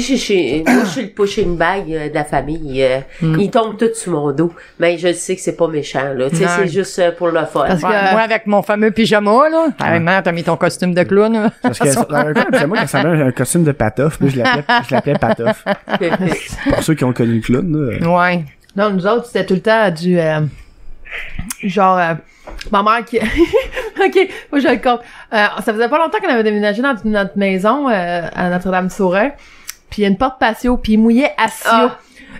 moi, je suis le pushing bag de la famille. Ils tombent tous sur mon dos. Mais je sais que c'est pas méchant, là. Tu sais, c'est juste pour le fun. Parce que, moi, avec mon fameux pyjama, là, maman, t'as mis ton costume de clown, là. Parce que, dans un pyjama, quand ça met un costume de Patoff, je l'appelais Patoff. Pour ceux qui ont connu le clown, là. Ouais. Non, nous autres, c'était tout le temps du... ma mère qui... OK, moi je le compte. Ça faisait pas longtemps qu'on avait déménagé dans notre maison à Notre-Dame-du-Saurin. Puis il y a une porte patio, puis il mouillait à Sio.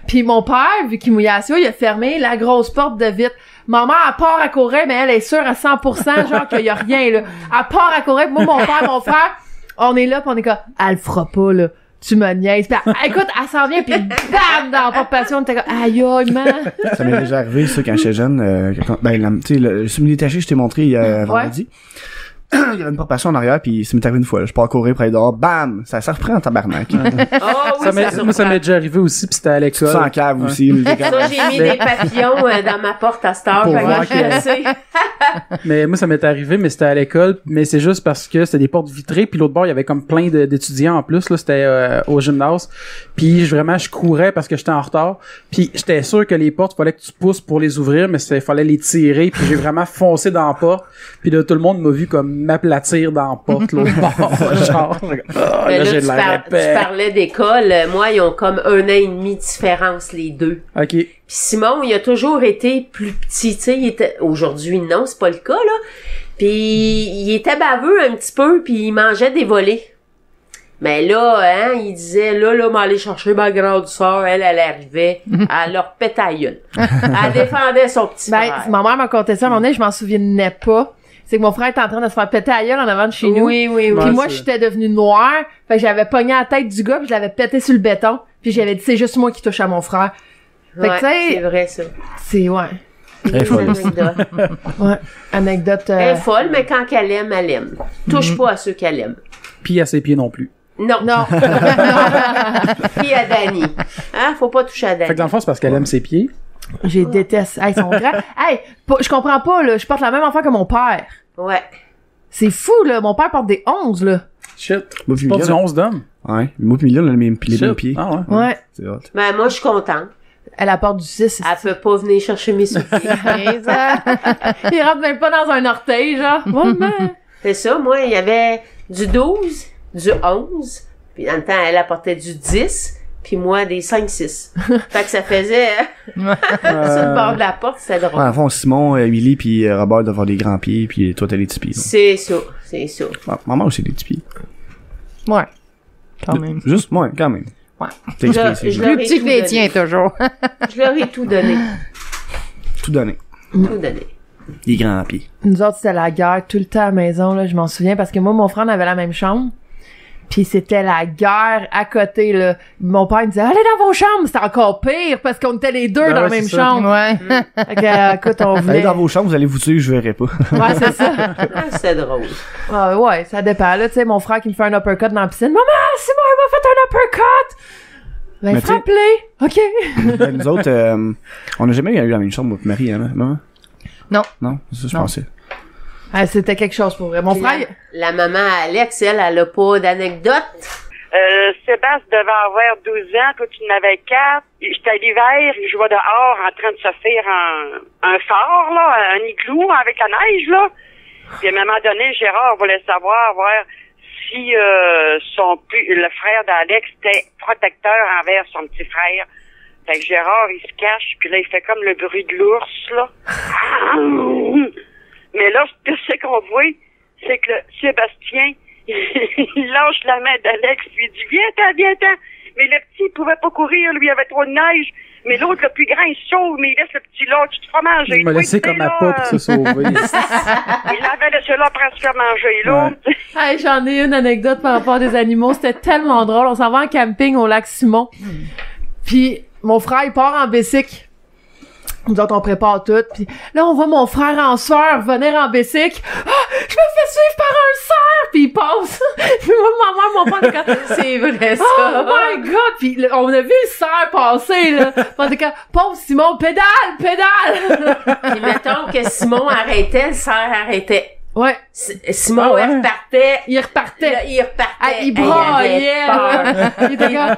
Puis mon père, vu qu'il mouillait à Sio, il a fermé la grosse porte de vitre. Ma mère, elle part à courir, mais elle est sûre à 100%, genre qu'il y a rien, là. Elle part à courir, moi, mon père, mon frère, on est là, pis on est comme, elle le fera pas, là. Tu me niaises. Pis écoute, elle s'en vient, pis bam, dans la porte-passion, on était comme, aïe, aïe, man. Ça m'est déjà arrivé, ça, quand j'étais jeune, tu sais, le semi-détaché, je t'ai montré, vendredi. Il y avait une porte-passion en arrière, pis ça m'est arrivé une fois, là. Je pars courir près dehors, bam! Ça reprend en tabarnak. Ça m'est déjà arrivé aussi, pis c'était à l'école. Ça en cave aussi. Ça, j'ai mis des papillons dans ma porte à cette heure, je le sais. Mais moi, ça m'est arrivé, mais c'était à l'école, mais c'est juste parce que c'était des portes vitrées, puis l'autre bord, il y avait comme plein d'étudiants en plus, là, c'était au gymnase. Puis je courais parce que j'étais en retard, puis j'étais sûr que les portes, fallait que tu pousses pour les ouvrir, mais fallait les tirer, puis j'ai vraiment foncé dans la porte, puis là, tout le monde m'a vu comme m'aplatir dans la porte, là, genre, là, j'ai de l'air épais. Tu parlais d'école, moi, ils ont comme 1 an et demi de différence, les deux. OK. Puis Simon, il a toujours été plus petit, tu sais, aujourd'hui, non, c'est pas le cas, là. Puis il était baveux un petit peu, puis il mangeait des volets. Mais là, il disait, là, m'aller chercher ma grande sœur, elle arrivait, elle leur pétait la gueule. Elle défendait son petit frère. Ma mère m'a conté ça, à un moment donné, je m'en souvenais pas. C'est que mon frère était en train de se faire péter la gueule en avant de chez nous. Oui. Puis moi, j'étais devenue noire. Fait que j'avais pogné la tête du gars, puis je l'avais pété sur le béton. Puis j'avais dit, c'est juste moi qui touche à mon frère. Fait que, tu sais, c'est vrai, ça. C'est, ouais. Très folle. Ouais. Anecdote. Elle est folle, mais quand qu'elle aime, elle aime. Touche pas à ceux qu'elle aime. Puis à ses pieds non plus. Non. Puis à Dani. Faut pas toucher à Dani. Fait que dans le fond, c'est parce qu'elle aime ses pieds. J'ai déteste. Hey, ils sont grands. Hey, je comprends pas, là. Je porte la même affaire que mon père. Ouais. C'est fou, là. Mon père porte des 11, là. Shit. C'est pas du 11 d'hommes. Ouais. Moi pis Mila, on a les mêmes pieds. Ah ouais. Ouais. C'est hot. Ben, moi, je suis contente. Elle apporte du 6. Elle peut pas venir chercher mes souliers. Il rentre même pas dans un orteil, genre. C'est ça, moi, il y avait du 12, du 11, puis dans le temps, elle apportait du 10, puis moi, des 5-6. Fait que ça faisait, sur le bord de la porte, c'était drôle. Ouais, en fond, Simon, Willy puis Robert doivent avoir des grands pieds, puis toi, t'as des petits pieds. C'est ça. Ah, maman aussi des petits pieds. Ouais. Quand même. Juste, moi, quand même. Ouais. T'es expressif. Plus petit que les tiens, toujours. Je leur ai tout donné. Tout donné. Tout donné. Des grands pieds. Nous autres, c'était la guerre tout le temps à la maison, là. Je m'en souviens parce que moi, mon frère, on avait la même chambre. Puis c'était la guerre à côté, là. Mon père me disait, allez dans vos chambres. C'était encore pire parce qu'on était les deux dans la même chambre. Ouais. Fait que, écoute, on voulait... Allez dans vos chambres, vous allez vous tuer, je verrai pas. Ouais, c'est ça. C'est drôle. Ouais, ça dépend, là. Tu sais, mon frère qui me fait un uppercut dans la piscine. Maman, Simon, il m'a fait un uppercut! Ben, Mais frappe-les! OK. Ben, nous autres, on n'a jamais eu la même chambre, moi, Marie, hein, maman? Non. Non, c'est ça, je Non. pensais. Ah, c'était quelque chose pour vrai. Mon Puis frère... La maman Alex, elle a pas d'anecdote. Sébastien devait avoir 12 ans, toi tu en avais 4. J'étais l'hiver, il jouait dehors en train de se faire un fort, là, un igloo avec la neige, là. Puis à un moment donné, Gérard voulait savoir si le frère d'Alex était protecteur envers son petit frère. Fait que Gérard, il se cache, puis là, il fait comme le bruit de l'ours, là. Mais là, ce que c'est qu'on voit, c'est que Sébastien, il lâche la main d'Alex, lui dit, viens-t'en. Mais le petit, il pouvait pas courir, lui, il avait trop de neige. Mais l'autre, le plus grand, il sauve, mais il laisse le petit là, tu te feras manger. Il m'a laissé comme à pas pour se sauver. Il l'avait laissé là pour se faire manger, l'autre. Hey, j'en ai une anecdote par rapport à des animaux. C'était tellement drôle. On s'en va en camping au lac Simon. Puis, mon frère, il part en bicycle. Nous autres, on prépare tout. Puis là, on voit mon frère en sueur venir en bicycle. Ah! Je me fais suivre par un cerf! Puis il passe. Puis moi, ma mère, mon père, C'est vrai, ça. oh my god! Puis là, on a vu le cerf passer, là. En tout cas, pauvre Simon, pédale! Puis mettons que Simon arrêtait, le cerf arrêtait. Ouais. Simon, Ah ouais. il repartait. Il repartait. Là, il repartait. Ah, il Hey, braillait, avait là. peur. Il était comme,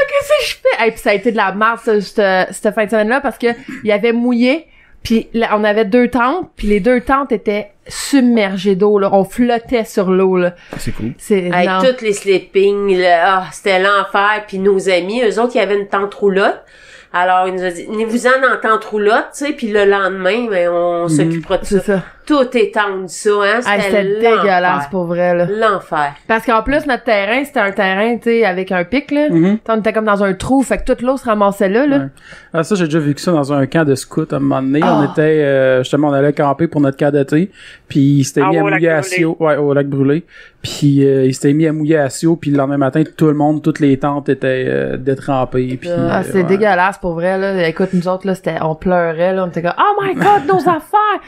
qu'est-ce que je fais? Hey, puis ça a été de la merde, cette fin de semaine-là, parce que il avait mouillé, puis là, on avait 2 tentes, puis les 2 tentes étaient submergées d'eau, là. On flottait sur l'eau, là. C'est cool. C'est, Avec non. toutes les sleepings, là, c'était l'enfer. Puis nos amis, eux autres, il y avait une tente roulotte. Alors, il nous a dit, venez-vous-en en tente roulotte, tu sais, puis le lendemain, ben, on s'occupera de C'est ça. ça. Tout est tendu, ça, hein. Hey, c'était l'enfer. dégueulasse, pour vrai, là. L'enfer. Parce qu'en plus, notre terrain, c'était un terrain, tu sais, avec un pic, là. Mhm. On était comme dans un trou, fait que toute l'eau se ramassait là, là. Ouais. Ah, ça, j'ai déjà vécu ça dans un camp de scouts à un moment donné. Ah. On était, justement, on allait camper pour notre camp d'été. Puis il s'était mis à au lac mouiller à brûlé. Sio. Ouais, au lac brûlé. Puis il s'était mis à mouiller à Sio. Puis le lendemain matin, tout le monde, toutes les tentes étaient détrempées. Puis, Ah, c'est ouais. dégueulasse, pour vrai, là. Écoute, nous autres, là, on pleurait, là. On était comme, oh my god, nos affaires!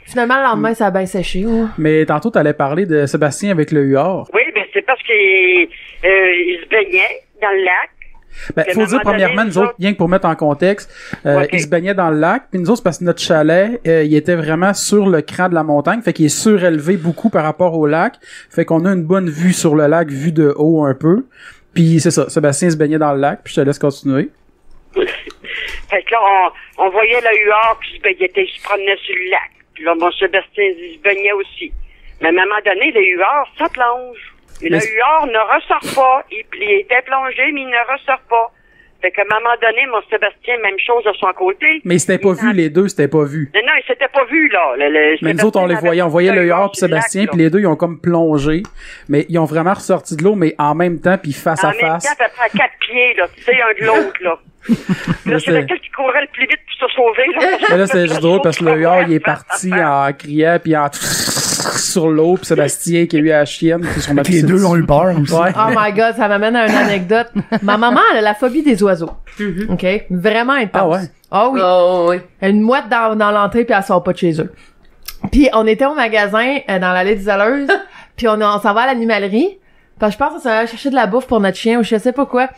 Finalement, le lendemain, ça a bien séché, ouais. Mais tantôt, t'allais parler de Sébastien avec le huard. Oui, mais c'est parce qu'il il se baignait dans le lac. Ben, Puis à faut un dire, moment donné, premièrement, nous autres, rien que pour mettre en contexte, Ok. il se baignait dans le lac, puis nous autres, c'est parce que notre chalet, il était vraiment sur le cran de la montagne, fait qu'il est surélevé beaucoup par rapport au lac, fait qu'on a une bonne vue sur le lac, vue de haut un peu, puis c'est ça, Sébastien se baignait dans le lac, puis je te laisse continuer. Fait que là, on voyait le huard qui se promenait sur le lac. Puis là, mon Sébastien, il se baignait aussi. Mais à un moment donné, le huard, ça plonge. Et le Mais- huard ne ressort pas. Il était plongé, mais il ne ressort pas. Fait qu'à un moment donné, mon Sébastien, même chose de son côté. Mais c'était pas vu, les deux, c'était pas vu. Non, il s'était pas vu, là. Mais nous autres, on les voyait. On voyait le huard puis sur le lac, Sébastien, là. puis les deux, ils ont comme plongé. Mais ils ont vraiment ressorti de l'eau, mais en même temps, puis face En à même face. temps, à peu près à 4 pieds, là. Tu sais, un de l'autre, là. Là, c'est c'est- lequel qui courait le plus vite pour se sauver, là. Mais là, c'était juste drôle parce que le huard, il est parti en criant, puis en sur l'eau, puis Sébastien qui a eu la chienne, qui sont Les deux ont eu peur aussi. Ouais. Oh my god, ça m'amène à une anecdote. Ma maman, elle a la phobie des oiseaux. OK? Vraiment intense. Ah ouais? Ah oui. Oh, oui. Elle a une mouette dans l'entrée puis elle sort pas de chez eux. Puis on était au magasin dans l'allée des alleuses, puis on s'en va à l'animalerie. Parce que je pense qu'on s'en va chercher de la bouffe pour notre chien ou je sais pas quoi.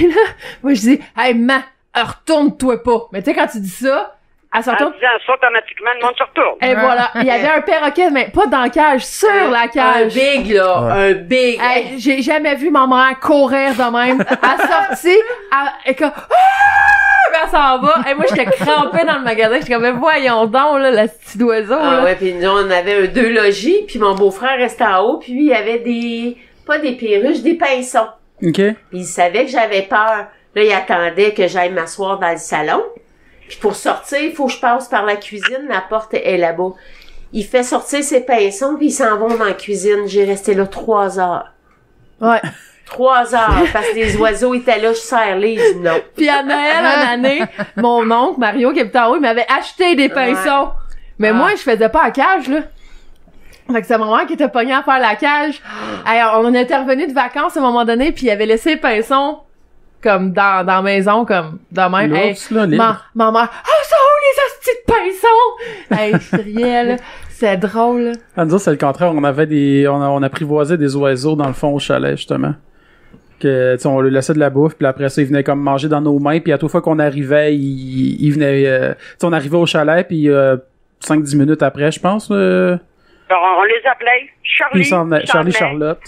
Et là, moi je dis "Hey ma, retourne-toi pas." Mais tu sais quand tu dis ça, elle se En retourne. disant ça, automatiquement, le monde se retourne. Et voilà, il y avait un perroquet mais pas dans la cage, sur la Un cage. big, là. Un big. Hey, j'ai jamais vu ma mère courir de même. Elle sortit, elle est comme puis elle s'en va. Et moi, j'étais crampée dans le magasin. J'étais comme, mais voyons donc, là, la petite oiseau, Ah là. ouais, puis nous, on avait 2 logis, puis mon beau-frère restait en haut, puis lui, il avait pas des perruches, des pinsons. OK. Puis il savait que j'avais peur. Là, il attendait que j'aille m'asseoir dans le salon. Puis pour sortir, il faut que je passe par la cuisine. La porte est là-bas. Il fait sortir ses pinsons, puis ils s'en vont dans la cuisine. J'ai resté là 3 heures. Ouais. 3 heures, parce que les oiseaux étaient là, je serre-les, je dis non. Puis à Noël, une année, mon oncle, Mario, qui est en haut, il m'avait acheté des pinsons. Mais moi, je faisais pas à cage, là. Fait que c'est ma mère qui était pognée à faire la cage. Hey, on était revenu de vacances à un moment donné, puis il avait laissé les pinsons comme dans la maison, comme de même. L'ours, là, libre. Ma mère, ça où les hosties de pinsons? Hey, je riais, là. C'est drôle, là. À nous autres, c'est le contraire. On apprivoisait des oiseaux dans le fond au chalet, justement. Que, tu sais, on leur laissait de la bouffe, puis après ça, ils venaient comme manger dans nos mains, puis à toute fois qu'on arrivait, ils venaient, tu sais, on arrivait au chalet, puis 5-10 minutes après, je pense, Alors, on les appelait puis Charlie, Charlotte.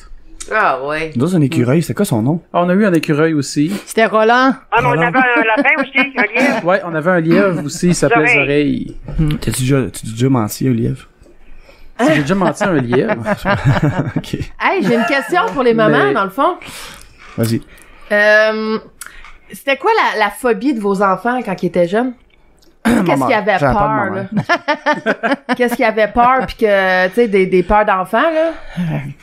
Ah ouais. Dans un écureuil, c'est quoi son nom? Ah, on a eu un écureuil aussi. C'était Roland. Ah, mais on avait un lapin aussi, un lièvre. Ouais, on avait un lièvre aussi, il s'appelait Oreilles. Zoreille. T'as-tu déjà menti, Olivier? J'ai déjà menti à un lièvre. Ok. Hey, j'ai une question pour les mamans, Mais- dans le fond. Vas-y. C'était quoi la phobie de vos enfants quand ils étaient jeunes? Qu'est-ce qu'il y avait J'avais pas de peur, maman. là? Qu'est-ce qu'il y avait peur, pis que, tu sais, des peurs d'enfants, là?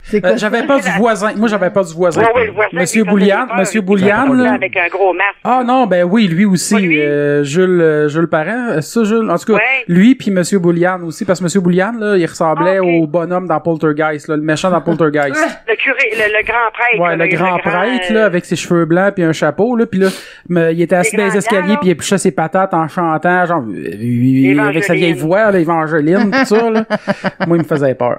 C'est quoi? J'avais peur du voisin. Moi, j'avais peur du voisin. Ouais, oui, le voisin, Monsieur il faisait Bouliane, peur. Monsieur Il Bouliane, faisait là. avec un gros masque. Ah non, ben oui, lui aussi, Pas lui? Jules Parent, ça Jules, en tout cas, Ouais. lui puis Monsieur Bouliane aussi, parce que Monsieur Bouliane, là, il ressemblait Ah, ok. au bonhomme dans Poltergeist, là, le méchant dans Poltergeist. Le curé, le grand prêtre. Ouais, là, le grand prêtre, là, avec ses cheveux blancs puis un chapeau, là, puis là, il était assis Les dans les grands escaliers gars, puis il épluchait ses patates en chantant, genre, avec sa vieille voix, là, Évangeline, tout ça, là. Moi, il me faisait peur.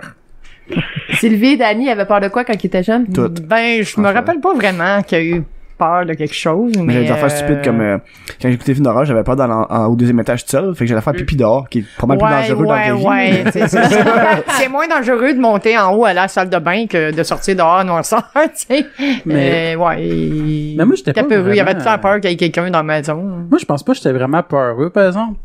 Sylvie et Dany avaient peur de quoi quand ils étaient jeunes? Tout. Ben, je me rappelle pas vraiment qu'il y a eu peur de quelque chose, mais... Mais j'avais des affaires stupides comme quand j'écoutais des films d'horreur, j'avais peur au deuxième étage tout seul, fait que j'allais faire pipi dehors, qui est pas mal plus dangereux dans la vraie vie. C'est moins dangereux de monter en haut à la salle de bain que de sortir dehors noirceur, tu sais. Mais- Mais moi, j'étais pas peureux. Il y avait vraiment- tout le temps peur qu'il y ait quelqu'un dans la maison. Moi, je pense pas que j'étais vraiment peureux, par exemple.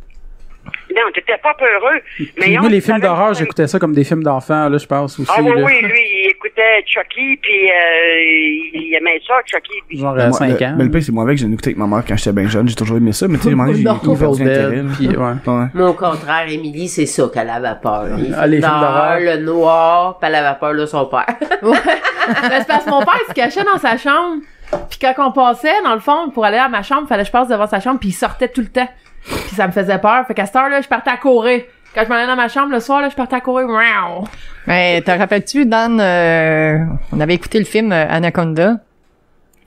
Non, t'étais pas peureux. Puis moi, les films d'horreur, j'écoutais ça comme des films d'enfants, là, je pense aussi. Ah oui, là. oui, lui, il écoutait Chucky, puis il aimait ça, Chucky. Puis... Genre Moi, 5 ans. Mais le pire, c'est moi avec, j'ai écouté avec ma mère quand j'étais bien jeune, j'ai toujours aimé ça, mais tu sais, moi, j'ai Non. perdu l'intérêt. là. Puis, ouais. Ouais. Moi, au contraire, Émilie, c'est ça qu'elle avait peur. Les films d'horreur. Le noir, pis elle avait peur de son père. Ouais. Ben, c'est parce que mon père il se cachait dans sa chambre. Puis quand on passait, dans le fond, pour aller à ma chambre, fallait que je passe devant sa chambre, puis il sortait tout le temps. Puis ça me faisait peur. Fait qu'à cette heure-là, je partais à courir. Quand je m'en allais dans ma chambre le soir, là, je partais à courir. Miaou. Mais te rappelles-tu, Dan, on avait écouté le film Anaconda.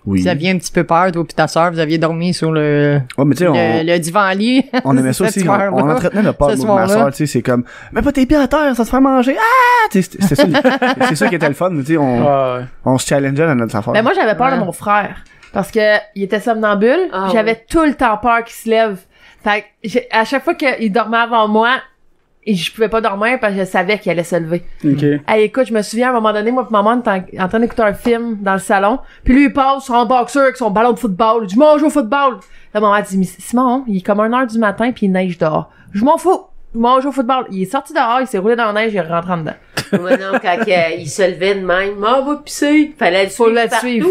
Oui. Vous aviez un petit peu peur, toi pis ta sœur, vous aviez dormi sur le Ouais, mais tu sais, le divan-lit. on aimait ça Cette aussi. soirée-là. On entretenait le pas Ce de ma soir-là. soeur, tu sais, c'est comme, mets pas tes pieds à terre, ça te fait manger. Ah! Tu sais, c'est ça, c'est ça qui était le fun, tu sais, Ouais. on se challengeait dans notre affaire. Ben moi, j'avais peur Ouais. de mon frère. Parce que il était somnambule. Ah, J'avais tout le temps peur qu'il se lève. Fait que à chaque fois qu'il dormait avant moi, et je pouvais pas dormir parce que je savais qu'il allait se lever. OK. Hey, écoute, je me souviens à un moment donné, moi pis maman, on était en train d'écouter un film dans le salon. Puis lui, il passe en boxeur avec son ballon de football. Il dit, mange au football. Là, maman dit, mais Simon, il est comme 1h du matin puis il neige dehors. Je m'en fous. Je mange au football. Il est sorti dehors, il s'est roulé dans la neige, il est rentré en dedans. Moi, non, quand il se levait de même, va pisser. Fallait le Faut suivre le partout. suivre.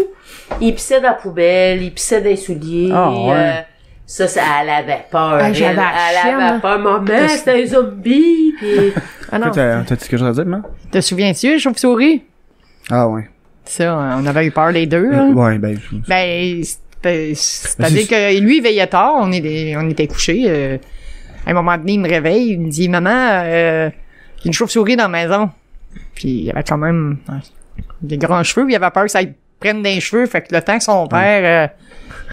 Il pissait dans la poubelle, il pissait dans les souliers. Ah, ouais. Ça, elle avait peur. Ah, j'avais la elle chienne, avait peur. Maman, c'était un zombie. Puis... Ah non. T'as-tu quelque chose à dire, non? Te souviens-tu, chauve-souris? Ah, ouais. Ça, on avait eu peur les deux, là. Ouais, ben, Ben, c'est-à-dire que lui, il veillait tard, on était couchés. À un moment donné, il me réveille, il me dit, maman, il y a une chauve-souris dans la maison. Puis il avait quand même des grands cheveux, il avait peur que ça lui prenne des cheveux, fait que le temps que son père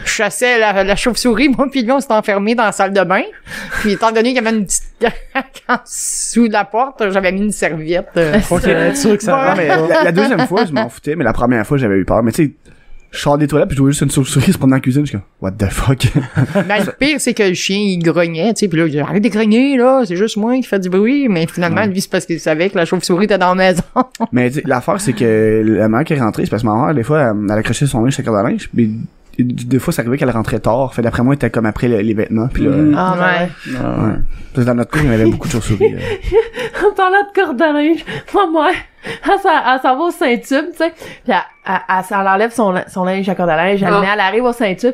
chassait la chauve-souris, moi puis lui, on s'était enfermés dans la salle de bain. Puis étant donné qu'il y avait une petite sous la porte, j'avais mis une serviette. OK, être sûr que ça non, va. mais la deuxième fois, je m'en foutais, mais la première fois, j'avais eu peur. Mais tu sais, je sors des toilettes puis je vois juste une chauve-souris se prendre dans la cuisine, je suis comme, what the fuck? Ben, le pire, c'est que le chien, il grognait, tu sais, puis là, il dit, arrête de grogner, là, c'est juste moi qui fais du bruit, mais finalement, lui, c'est parce qu'il savait que la chauve-souris était dans la maison. Mais tu sais, l'affaire, c'est que la mère qui est rentrée, c'est parce que ma mère, des fois, elle accrochait son linge sur la corde à linge, puis des fois, ça arrivait qu'elle rentrait tard. Fait d'après moi, elle était comme après les vêtements, puis là, Ah, ouais. ouais. Parce que dans notre cour, il y avait beaucoup de chauves-souris. En parlant de corde à linge, maman, elle s'en va au Saint-Tube, tu sais. Puis elle enlève son linge à corde à linge, elle le met, elle arrive au Saint-Tube.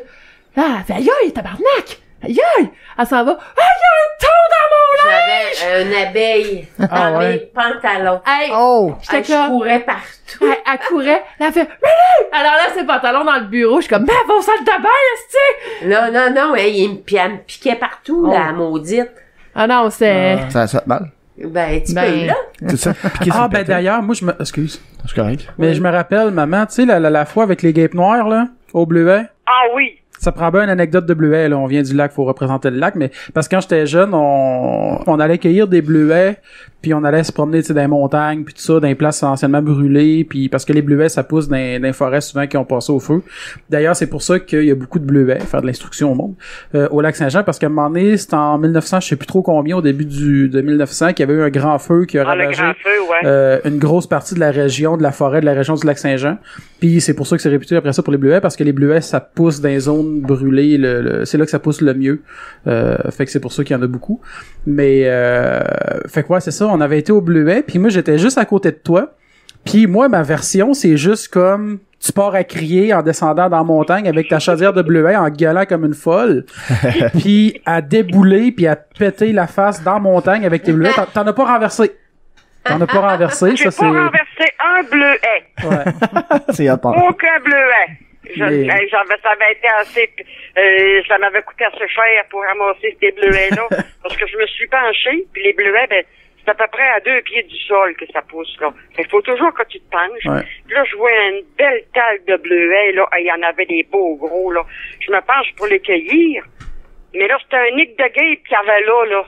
Là, elle fait, aïe, aïe, tabarnak! Aïe, aïe! Elle s'en va, aïe, il y a un ton dans mon linge! J'avais une abeille Ah, dans ouais. mes pantalons. Hey! Oh! J'étais Je comme, courais partout. elle courait, là, elle fait, Lulu! Alors là, ses pantalons dans le bureau, je suis comme, ben, va au salle de bain, esti! Non, elle me piquait partout, la maudite. Ah non, c'est... Ça a fait mal. Ben, tu peux, là. C'est ça. Piquer sur Ah, le ben pétard. d'ailleurs, moi, excuse. C'est correct. Mais je me rappelle, maman, tu sais, la fois avec les guêpes noires, là, au bleuet. Ah oui. Ça prend bien une anecdote de bleuet, là. On vient du lac, faut représenter le lac, mais parce que quand j'étais jeune, on allait cueillir des bleuets, puis on allait se promener, tu sais, dans les montagnes, puis tout ça, dans les places anciennement brûlées, puis parce que les bleuets, ça pousse dans les forêts souvent qui ont passé au feu. D'ailleurs, c'est pour ça qu'il y a beaucoup de bleuets, faire de l'instruction au monde, au lac Saint-Jean, parce qu'à un moment donné, c'était en 1900, je sais plus trop combien, au début de 1900, qu'il y avait eu un grand feu qui a ravagé le grand feu, ouais. une grosse partie de la région, de la forêt, de la région du lac Saint-Jean. Puis c'est pour ça que c'est réputé après ça pour les bleuets, parce que les bleuets, ça pousse dans les zones brûlées, c'est là que ça pousse le mieux. Fait que c'est pour ça qu'il y en a beaucoup. Mais fait que ouais, c'est ça, on avait été au bleuet, puis moi j'étais juste à côté de toi. Puis moi, ma version, c'est juste comme tu pars à crier en descendant dans la montagne avec ta chaudière de bleuet en gueulant comme une folle, puis à débouler, puis à te péter la face dans la montagne avec tes bleuets. T'en as pas renversé. T'en as pas renversé, J'ai ça c'est... pas renversé un bleuet. Ouais. C'est hot, pas. Aucun bleuet. Ça avait été assez... ça m'avait coûté assez cher pour ramasser ces bleuets-là. Parce que je me suis penché, puis les bleuets, ben, c'est à peu près à 2 pieds du sol que ça pousse, là. Fait qu'il faut toujours que tu te penches. Ouais. Puis là, je vois une belle talle de bleuets, là. Il y en avait des beaux gros, là. Je me penche pour les cueillir. Mais là, c'était un nick de guêpes qu'il y avait là.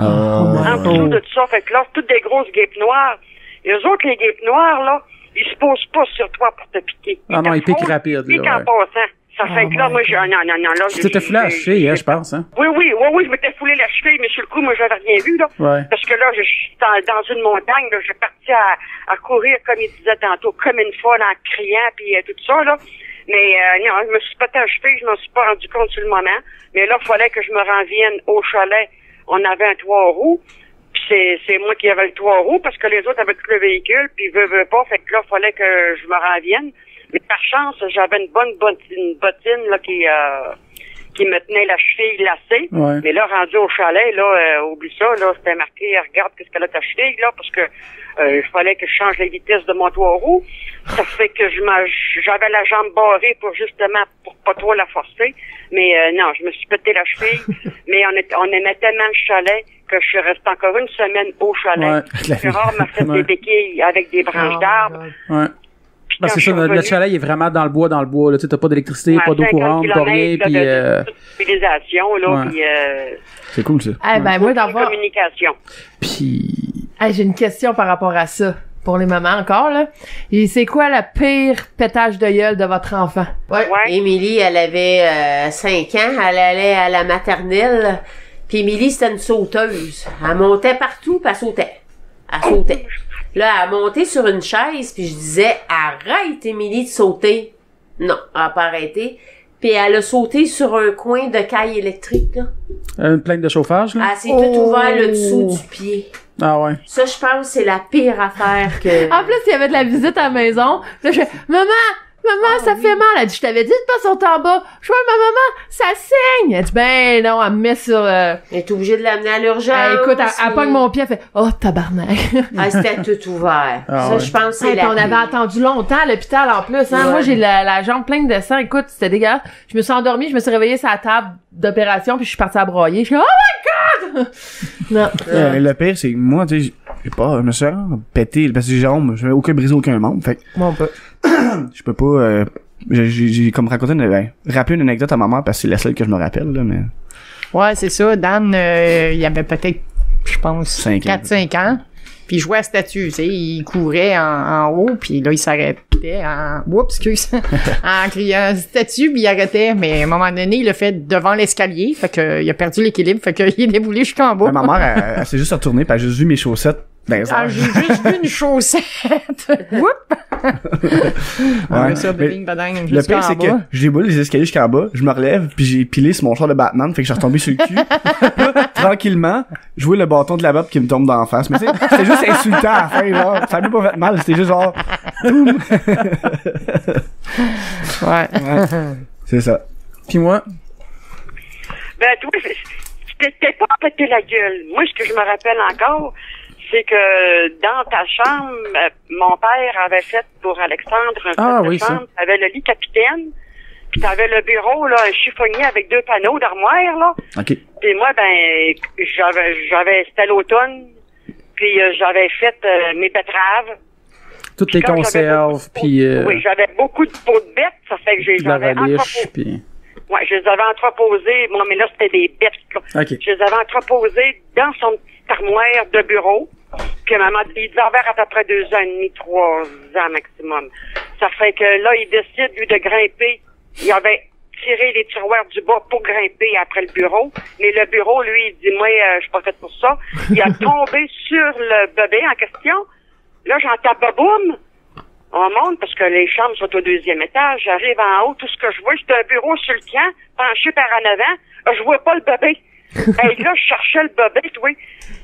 En dessous de tout ça. Fait que là, toutes des grosses guêpes noires. Et eux autres, les guêpes noires, là, ils se posent pas sur toi pour te piquer. Ah non, ils piquent rapide, Ils piquent là, en passant. Ça fait que là, moi, non, là... Tu t'étais foulé à la cheville, hein, je pense, hein? Oui, je m'étais foulé la cheville, mais sur le coup, moi, j'avais rien vu, là. Ouais. Parce que là, je suis dans une montagne, là, j'ai parti à courir, comme il disait tantôt, comme une folle, en criant, puis tout ça, là. Mais non, je me suis pété la cheville, je m'en suis pas rendu compte sur le moment. Mais là, il fallait que je me renvienne au chalet. On avait un toit roues. Puis c'est moi qui avais le toit roux parce que les autres avaient tout le véhicule, puis veut pas, fait que là, il fallait que je me renvienne. Mais par chance, j'avais une bonne bottine là qui me tenait la cheville lacée. Ouais. Mais là, rendu au chalet, là, oublie ça, là, c'était marqué, regarde qu'est-ce qu'elle a ta cheville, là, parce que il fallait que je change la vitesse de mon toit roux. Ça fait que j'avais la jambe barrée pour pas trop la forcer. Mais non, je me suis pété la cheville. Mais on aimait tellement le chalet que je suis restée encore une semaine au chalet. Ouais. Gérard m'a fait des béquilles avec des branches d'arbres. Ouais. Ben, c'est ça, le chalet, il est vraiment dans le bois, là. Tu sais, t'as pas d'électricité, pas d'eau courante, pas rien, puis civilisation, là, ouais. puis c'est cool, ça. Eh ben, moi, d'avoir... communication. Puis... j'ai une question par rapport à ça. Pour les mamans encore, là. Et c'est quoi le pire pétage de gueule de votre enfant? Ouais. Émilie, elle avait 5 ans, elle allait à la maternelle, puis Émilie, c'était une sauteuse. Elle montait partout, puis elle sautait. Là, elle a monté sur une chaise, puis je disais, arrête, Émilie, de sauter. Non, elle n'a pas arrêté. Puis elle a sauté sur un coin de caille électrique, là. Une plainte de chauffage, là? Elle s'est tout ouvert le dessous du pied. Ah ouais. Ça, je pense, c'est la pire affaire que... En plus, il y avait de la visite à la maison. Là, je fais, maman, ça fait mal. Elle dit, je t'avais dit de pas sauter en bas. Je vois, maman, ça saigne. Elle dit, ben non, elle me met sur... Elle est obligée de l'amener à l'urgence. Écoute, elle pogne mon pied, elle fait, oh, tabarnak. C'était tout ouvert. Ah ça, ouais. je pense, c'est Hey, la on avait pire. attendu longtemps à l'hôpital en plus. Hein? Ouais. Moi, j'ai la jambe pleine de sang. Écoute, c'était dégueulasse. Je me suis endormie, je me suis réveillée sur la table d'opération, puis je suis partie à broyer. Je suis comme, oh my God! Non. Le pire, c'est que moi, tu sais, je me suis pété, parce que j'ai jamais brisé aucun membre, fait que Bon, peu. je peux pas, j'ai comme rappelé une anecdote à ma mère parce que c'est la seule que je me rappelle, là, mais. Ouais, c'est ça. Dan, il avait peut-être, je pense, 5 ans. 4-5 ans. Puis il jouait à statue, tu sais, il courait en haut, puis là, il s'arrêtait en criant statue, puis il arrêtait. Mais à un moment donné, il l'a fait devant l'escalier, fait que il a perdu l'équilibre, fait qu'il est déboulé jusqu'en bas. Ma mère, elle s'est juste retournée, puis elle a juste vu mes chaussettes dans les airs. J'ai juste vu une chaussette. Whoop! Ouais. Ça, Mais bing, badang, le jusqu'en pire, c'est que bas. je déboule les escaliers jusqu'en bas, je me relève, puis j'ai pilé sur mon char de Batman, fait que je suis retombé sur le cul. Là, tranquillement, jouer le bâton de la botte qui me tombe dans la face. Mais c'était juste insultant à la fin, genre. Ça m'a pas fait mal, c'était juste genre... boum. Ouais. C'est ça. Puis moi... Ben, toi, t'es pas pété la gueule. Moi, ce que je me rappelle encore, c'est que dans ta chambre, mon père avait fait pour Alexandre un Ah, set de oui, ça. chambre. T'avais le lit capitaine, puis t'avais le bureau, là, un chiffonnier avec 2 panneaux d'armoire, là. OK. Puis moi, ben, j'avais, c'était l'automne, puis j'avais fait mes betteraves. Toutes les conserves, puis... Oui, j'avais beaucoup de peaux de bêtes, ça fait que j'avais relish, puis... Ouais, je les avais entreposées, moi, mais là, c'était des bêtes, là. OK. Je les avais entreposées dans son petite armoire de bureau, puis maman, il devait avoir à peu près 2 ans et demi, 3 ans maximum. Ça fait que là, il décide, lui, de grimper. Il avait tiré les tiroirs du bas pour grimper après le bureau, mais le bureau, lui, il dit, moi, je suis pas faite pour ça. Il a tombé sur le bébé en question. Là, j'entends baboum. On monte parce que les chambres sont au 2e étage. J'arrive en haut. Tout ce que je vois, c'est un bureau sur le camp, penché par en avant. Je vois pas le bébé. Et là, je cherchais le bébé, oui.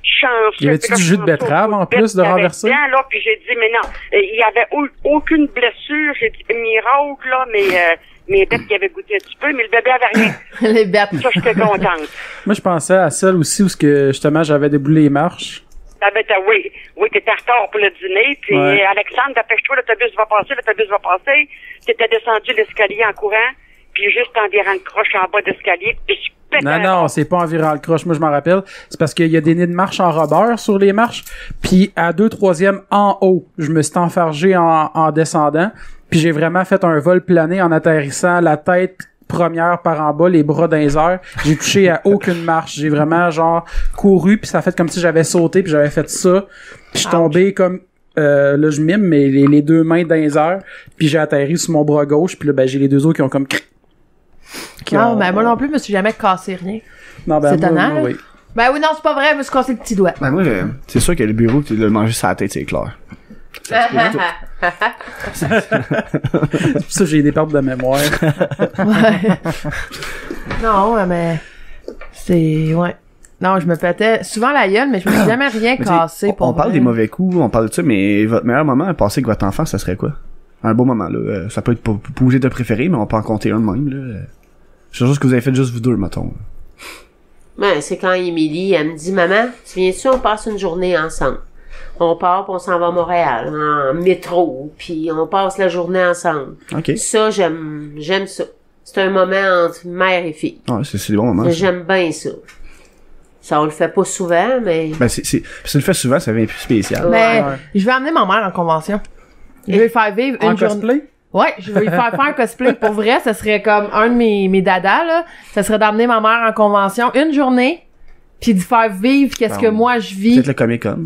Chanceux. Y avait-tu du jus de betterave en plus de renverser? Là, puis j'ai dit, mais non, il y avait aucune blessure. J'ai dit, miracle, là, mais mes bêtes qui avaient goûté un petit peu, mais le bébé avait rien. Les bêtes. Ça, j'étais contente. Moi, je pensais à celle aussi où justement, j'avais déboulé les marches. Oui, t'étais en retard pour le dîner, puis Alexandre, dépêche-toi, l'autobus va passer. T'étais descendu l'escalier en courant, puis juste en virant le croche en bas d'escalier, puis je pétais. Non, c'est pas en virant le croche, moi je m'en rappelle. C'est parce qu'il y a des nids de marche en robeur sur les marches, puis à 2/3 en haut, je me suis enfargé en descendant, puis j'ai vraiment fait un vol plané en atterrissant la tête première par en bas, les bras dans les airs. J'ai touché à aucune marche. J'ai vraiment, couru, puis ça a fait comme si j'avais sauté, puis j'avais fait ça. Puis je suis tombé comme... là, je mime, mais les 2 mains dans les airs, puis j'ai atterri sur mon bras gauche, puis là, ben, j'ai les 2 autres qui ont comme... Non, ben moi non plus, je me suis jamais cassé rien. Non, ben, c'est étonnant, oui. Ben oui, non, c'est pas vrai, je me suis cassé le petit doigt. Ben moi, c'est sûr que le bureau, tu l'as mangé sur la tête, c'est clair. C'est pour ça que j'ai des pertes de mémoire. Ouais. Non, mais c'est... Ouais. Non, je me pétais souvent la gueule, mais je me suis jamais rien cassé pour on parle des mauvais coups, on parle de ça, mais votre meilleur moment à passer avec votre enfant, ça serait quoi? Un beau moment, là. Ça peut être pas obligé de préférer, mais on peut en compter un de même, là. C'est juste que vous avez fait juste vous deux, mettons. Ben, c'est quand Émilie, elle me dit, maman, tu viens-tu, on passe une journée ensemble. On part, puis on s'en va à Montréal, en métro, puis on passe la journée ensemble. OK. Ça, j'aime ça. C'est un moment entre mère et fille. Ouais, c'est des bons moments. J'aime bien ça. Ça, on le fait pas souvent, mais... Ben, si tu le fais souvent, ça devient plus spécial. Mais je vais amener ma mère en convention. Je vais faire vivre une journée. Cosplay? Ouais, je vais lui faire un cosplay. Pour vrai, ça serait comme un de mes dadas, là. Ça serait d'amener ma mère en convention une journée, puis de faire vivre qu'est-ce que moi je vis. Peut-être le Comic-Con.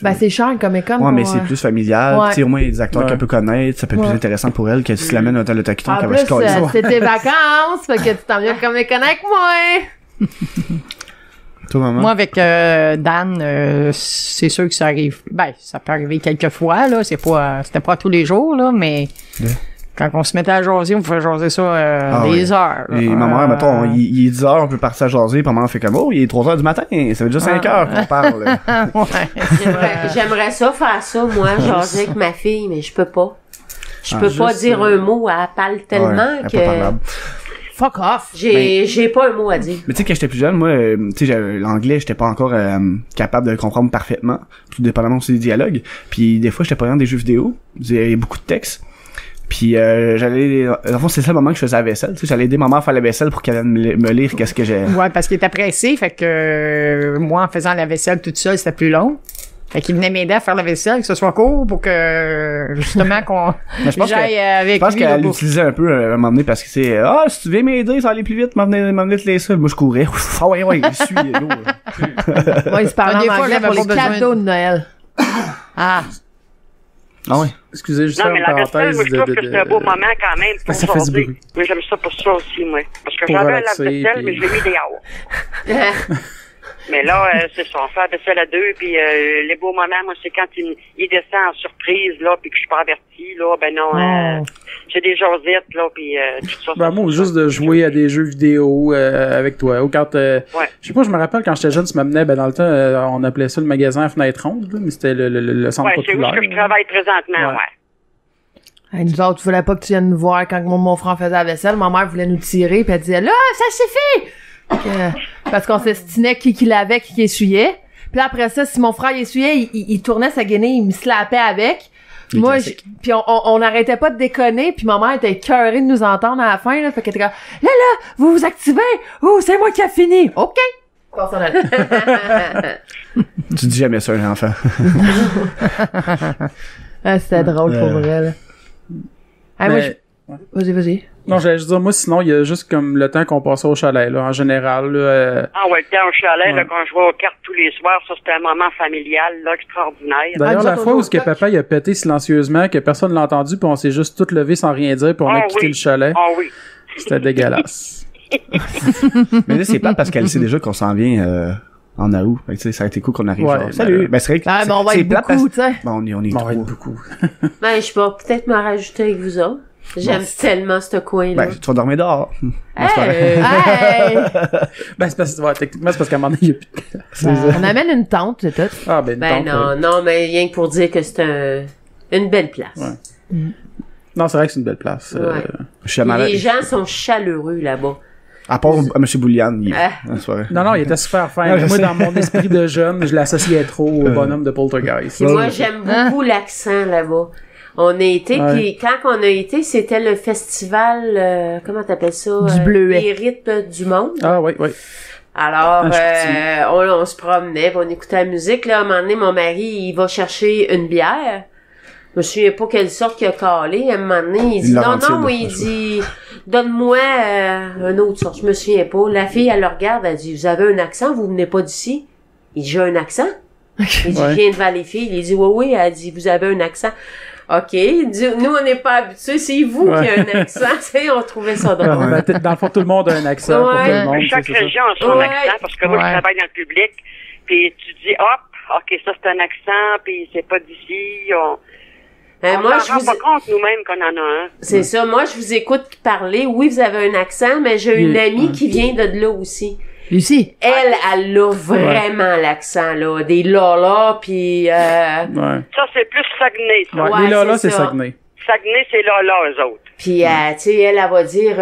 Ben, c'est cher, le Comic-Con. Ouais, mais c'est plus familial. Ouais. Tu sais, au moins, des acteurs qu'elle peut connaître, ça peut être plus intéressant pour elle que si tu l'amènes au Hôtel de Taquiton, qu'elle va se coller. c'est tes vacances, fait que tu t'en viens au Comic-Con avec moi. Toi, maman? Moi, avec Dan, c'est sûr que ça arrive. Ben, ça peut arriver quelques fois, là. C'était pas tous les jours, là, mais quand on se mettait à jaser, on pouvait jaser ça des heures. Là. Et ma mère, mettons, il est 10 heures, on peut partir à jaser, puis maman fait comme, oh, il est 3 heures du matin, ça fait déjà 5 heures qu'on parle. J'aimerais ça faire ça, moi, jaser avec ma fille, mais je peux pas. Je peux pas dire un mot, elle parle tellement que... Fuck off. J'ai pas un mot à dire. Mais tu sais, quand j'étais plus jeune, moi, tu sais, l'anglais, j'étais pas encore capable de le comprendre parfaitement, tout dépendamment aussi des dialogues. Puis des fois, j'étais pas dans des jeux vidéo, il y avait beaucoup de textes. Puis j'allais, en fond, c'est ça le moment que je faisais la vaisselle. Tu sais, j'allais aider ma mère à faire la vaisselle pour qu'elle me lire qu'est-ce que j'ai. Ouais, parce qu'il était pressé, fait que moi, en faisant la vaisselle toute seule, c'était plus long. Fait qu'il venait m'aider à faire la vaisselle, que ce soit court pour que, justement, qu'on j'aille avec lui. Je pense qu'elle l'utilisait un peu à un moment donné parce que c'est, si tu viens m'aider, ça va aller plus vite, m'emmener te laisser. Moi, je courais. Ah ouais, il suit l'eau. Ouais, il se parlait en anglais pour les cadeaux de Noël. Ah ouais. Excusez, juste non, mais une la vaisselle, parenthèse moi, je trouve que c'est un beau moment quand même pour ça fait du bruit. Mais j'aime ça pour ça aussi, moi. Parce que Pour j'avais la relaxer, vaisselle, mais je l'ai mis dehors. Mais là, c'est ça, on fait la vaisselle à deux, puis les beaux moments, moi, c'est quand il descend en surprise, là, puis que je suis pas avertie, là, ben non, j'ai des jasettes, là, puis tout ça. Ben moi, juste de jouer à des jeux vidéo avec toi. Ou quand, je sais pas, je me rappelle quand j'étais jeune, tu m'amenais, dans le temps, on appelait ça le magasin Fenêtre Ronde, là, mais c'était le centre populaire. Ouais, c'est où que je travaille présentement, Hey, nous autres, tu voulais pas que tu viennes nous voir quand mon frère faisait la vaisselle. Ma mère voulait nous tirer, puis elle disait, là, ça suffit! Parce qu'on s'estimait qui l'avait, qui essuyait. Puis là, après ça, si mon frère essuyait, il tournait sa guenille, il me slappait avec. Moi, puis on n'arrêtait pas de déconner, puis ma mère était écœurée de nous entendre à la fin, là. Fait qu'elle était comme, là, vous vous activez! C'est moi qui a fini! OK! Passe en aller. Tu dis jamais ça à un enfant. Ah, c'était drôle pour vrai, là. Ah, moi, Vas-y. Non, j'allais juste dire, moi, sinon, il y a juste comme le temps qu'on passait au chalet, là, en général, là. Ah ouais, le temps au chalet, là, Ouais. quand je jouais aux cartes tous les soirs, ça, c'était un moment familial, là, extraordinaire. D'ailleurs, nous la autres, fois on où joue ce que au coq. papa, il a pété silencieusement, que personne l'a entendu, puis on s'est juste tout levé sans rien dire, puis on a Ah quitté oui. le chalet. Ah oui. C'était dégueulasse. Mais là, c'est plate parce qu'elle sait déjà qu'on s'en vient en août. Fait que, tu sais, ça a été cool qu'on arrive. Ouais, genre, mais salut. là- Ben, c'est vrai que Ah, mais on va c'est être plate beaucoup, tu sais. Bon, on est On va être trop. beaucoup. Ben, je peux peut-être me rajouter avec vous autres. J'aime tellement ce coin-là. Ben, tu vas dormir dehors. Hey! Ben, c'est parce, ouais, techniquement, c'est parce qu'à un moment donné, il y a plus de place. Ben, on amène une tente, c'est tout. Ah, ben, Ben donc, non, ouais. non, mais rien que pour dire que c'est une belle place. Ouais. Non, c'est vrai que c'est une belle place. Ouais. Je suis Puis malade. les gens sont chaleureux là-bas. À part M. Boulian, il... Ah. c'est vrai. Non, il était super fin. Non, je Moi, sais. dans mon esprit de jeune, je l'associais trop au bonhomme de Poltergeist. Et moi, j'aime beaucoup l'accent là-bas. On a été, Ouais. puis quand on a été, c'était le festival, comment t'appelles ça? Du Bleuet. Les rythmes du monde. Ah, oui. Alors, Ah, on se promenait, puis on écoutait la musique. Là, à un moment donné, mon mari, il va chercher une bière. Je me souviens pas quelle sorte qu'il a calé. À un moment donné, il dit, non, il dit, donne-moi une autre sorte. Je me souviens pas. La fille, elle le regarde, elle dit, vous avez un accent, vous venez pas d'ici? Il dit, j'ai un accent? Il dit, Ouais. je viens de Valleyfield. Il dit, oui. Elle dit, vous avez un accent. OK. Il dit, nous, on n'est pas habitués. C'est vous qui avez un accent. Tu sais, on trouvait ça drôle. Ben, dans le fond, tout le monde a un accent pour Ouais. tout le monde. Chaque c'est ça. région a son Ouais. accent, parce que moi, Ouais. je travaille dans le public, puis tu dis, hop, OK, ça, c'est un accent, puis c'est pas d'ici, on Moi, s'en rend pas compte nous-mêmes qu'on en a un. c'est ça. Moi, je vous écoute parler. Oui, vous avez un accent, mais j'ai une Yeah. amie qui vient de là aussi. Lucie. Elle a vraiment l'accent, là. Des là, puis Ouais. Ça, c'est plus Saguenay, ça. Ouais. Ouais, Les là, c'est c'est ça. Saguenay. Saguenay, c'est là, eux autres. puis tu sais, elle va dire...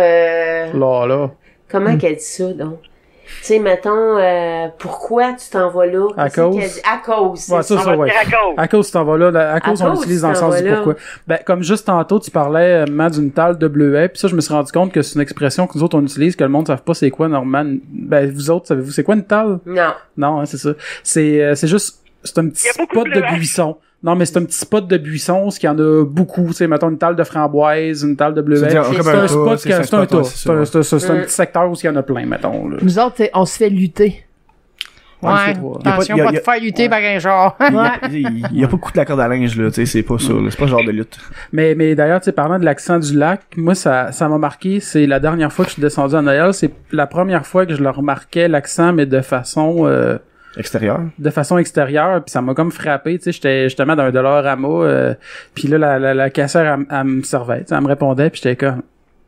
Là. comment qu'elle dit ça, donc? Tu sais, mettons, pourquoi tu t'en vas là? À Qu'est-ce cause? qu'elle dit? À cause. Ouais, c'est ça, On va ouais. dire à cause. À cause tu t'en vas là, à cause on cause, l'utilise dans le tu t'en sens du vas là. pourquoi. Ben, comme juste tantôt, tu parlais d'une talle de bleuet, puis ça, je me suis rendu compte que c'est une expression que nous autres, on utilise, que le monde ne savent pas c'est quoi, normalement. Ben, vous autres, savez-vous c'est quoi une talle? Non. Non, hein, c'est ça. C'est juste, c'est un petit Il y a beaucoup spot de de bleuets. buisson. Non, mais c'est un petit spot de buisson, ce qu'il y en a beaucoup. Tu sais, mettons une talle de framboise, une talle de bleuet. C'est-à-dire, C'est comme ça. C'est un tas, spot, c'est un spot, tas. ouais, C'est un Mm. petit secteur où il y en a plein, mettons, là. Nous autres, t'sais, on se fait lutter. Ouais, Ouais. c'est vrai. Attention, Y a pas- pas de faire lutter par un genre. Il y a pas beaucoup de la corde à linge, là, tu sais, c'est pas ça, là. C'est pas le genre de lutte. Mais d'ailleurs, tu sais, parlant de l'accent du lac, moi, ça m'a marqué, c'est la dernière fois que je suis descendu à Noël, c'est la première fois que je le remarquais, l'accent, mais de façon extérieure, puis ça m'a comme frappé, tu sais, j'étais justement dans un Dollarama, puis là, la caissière, elle me servait, tu sais, elle me répondait, puis j'étais comme,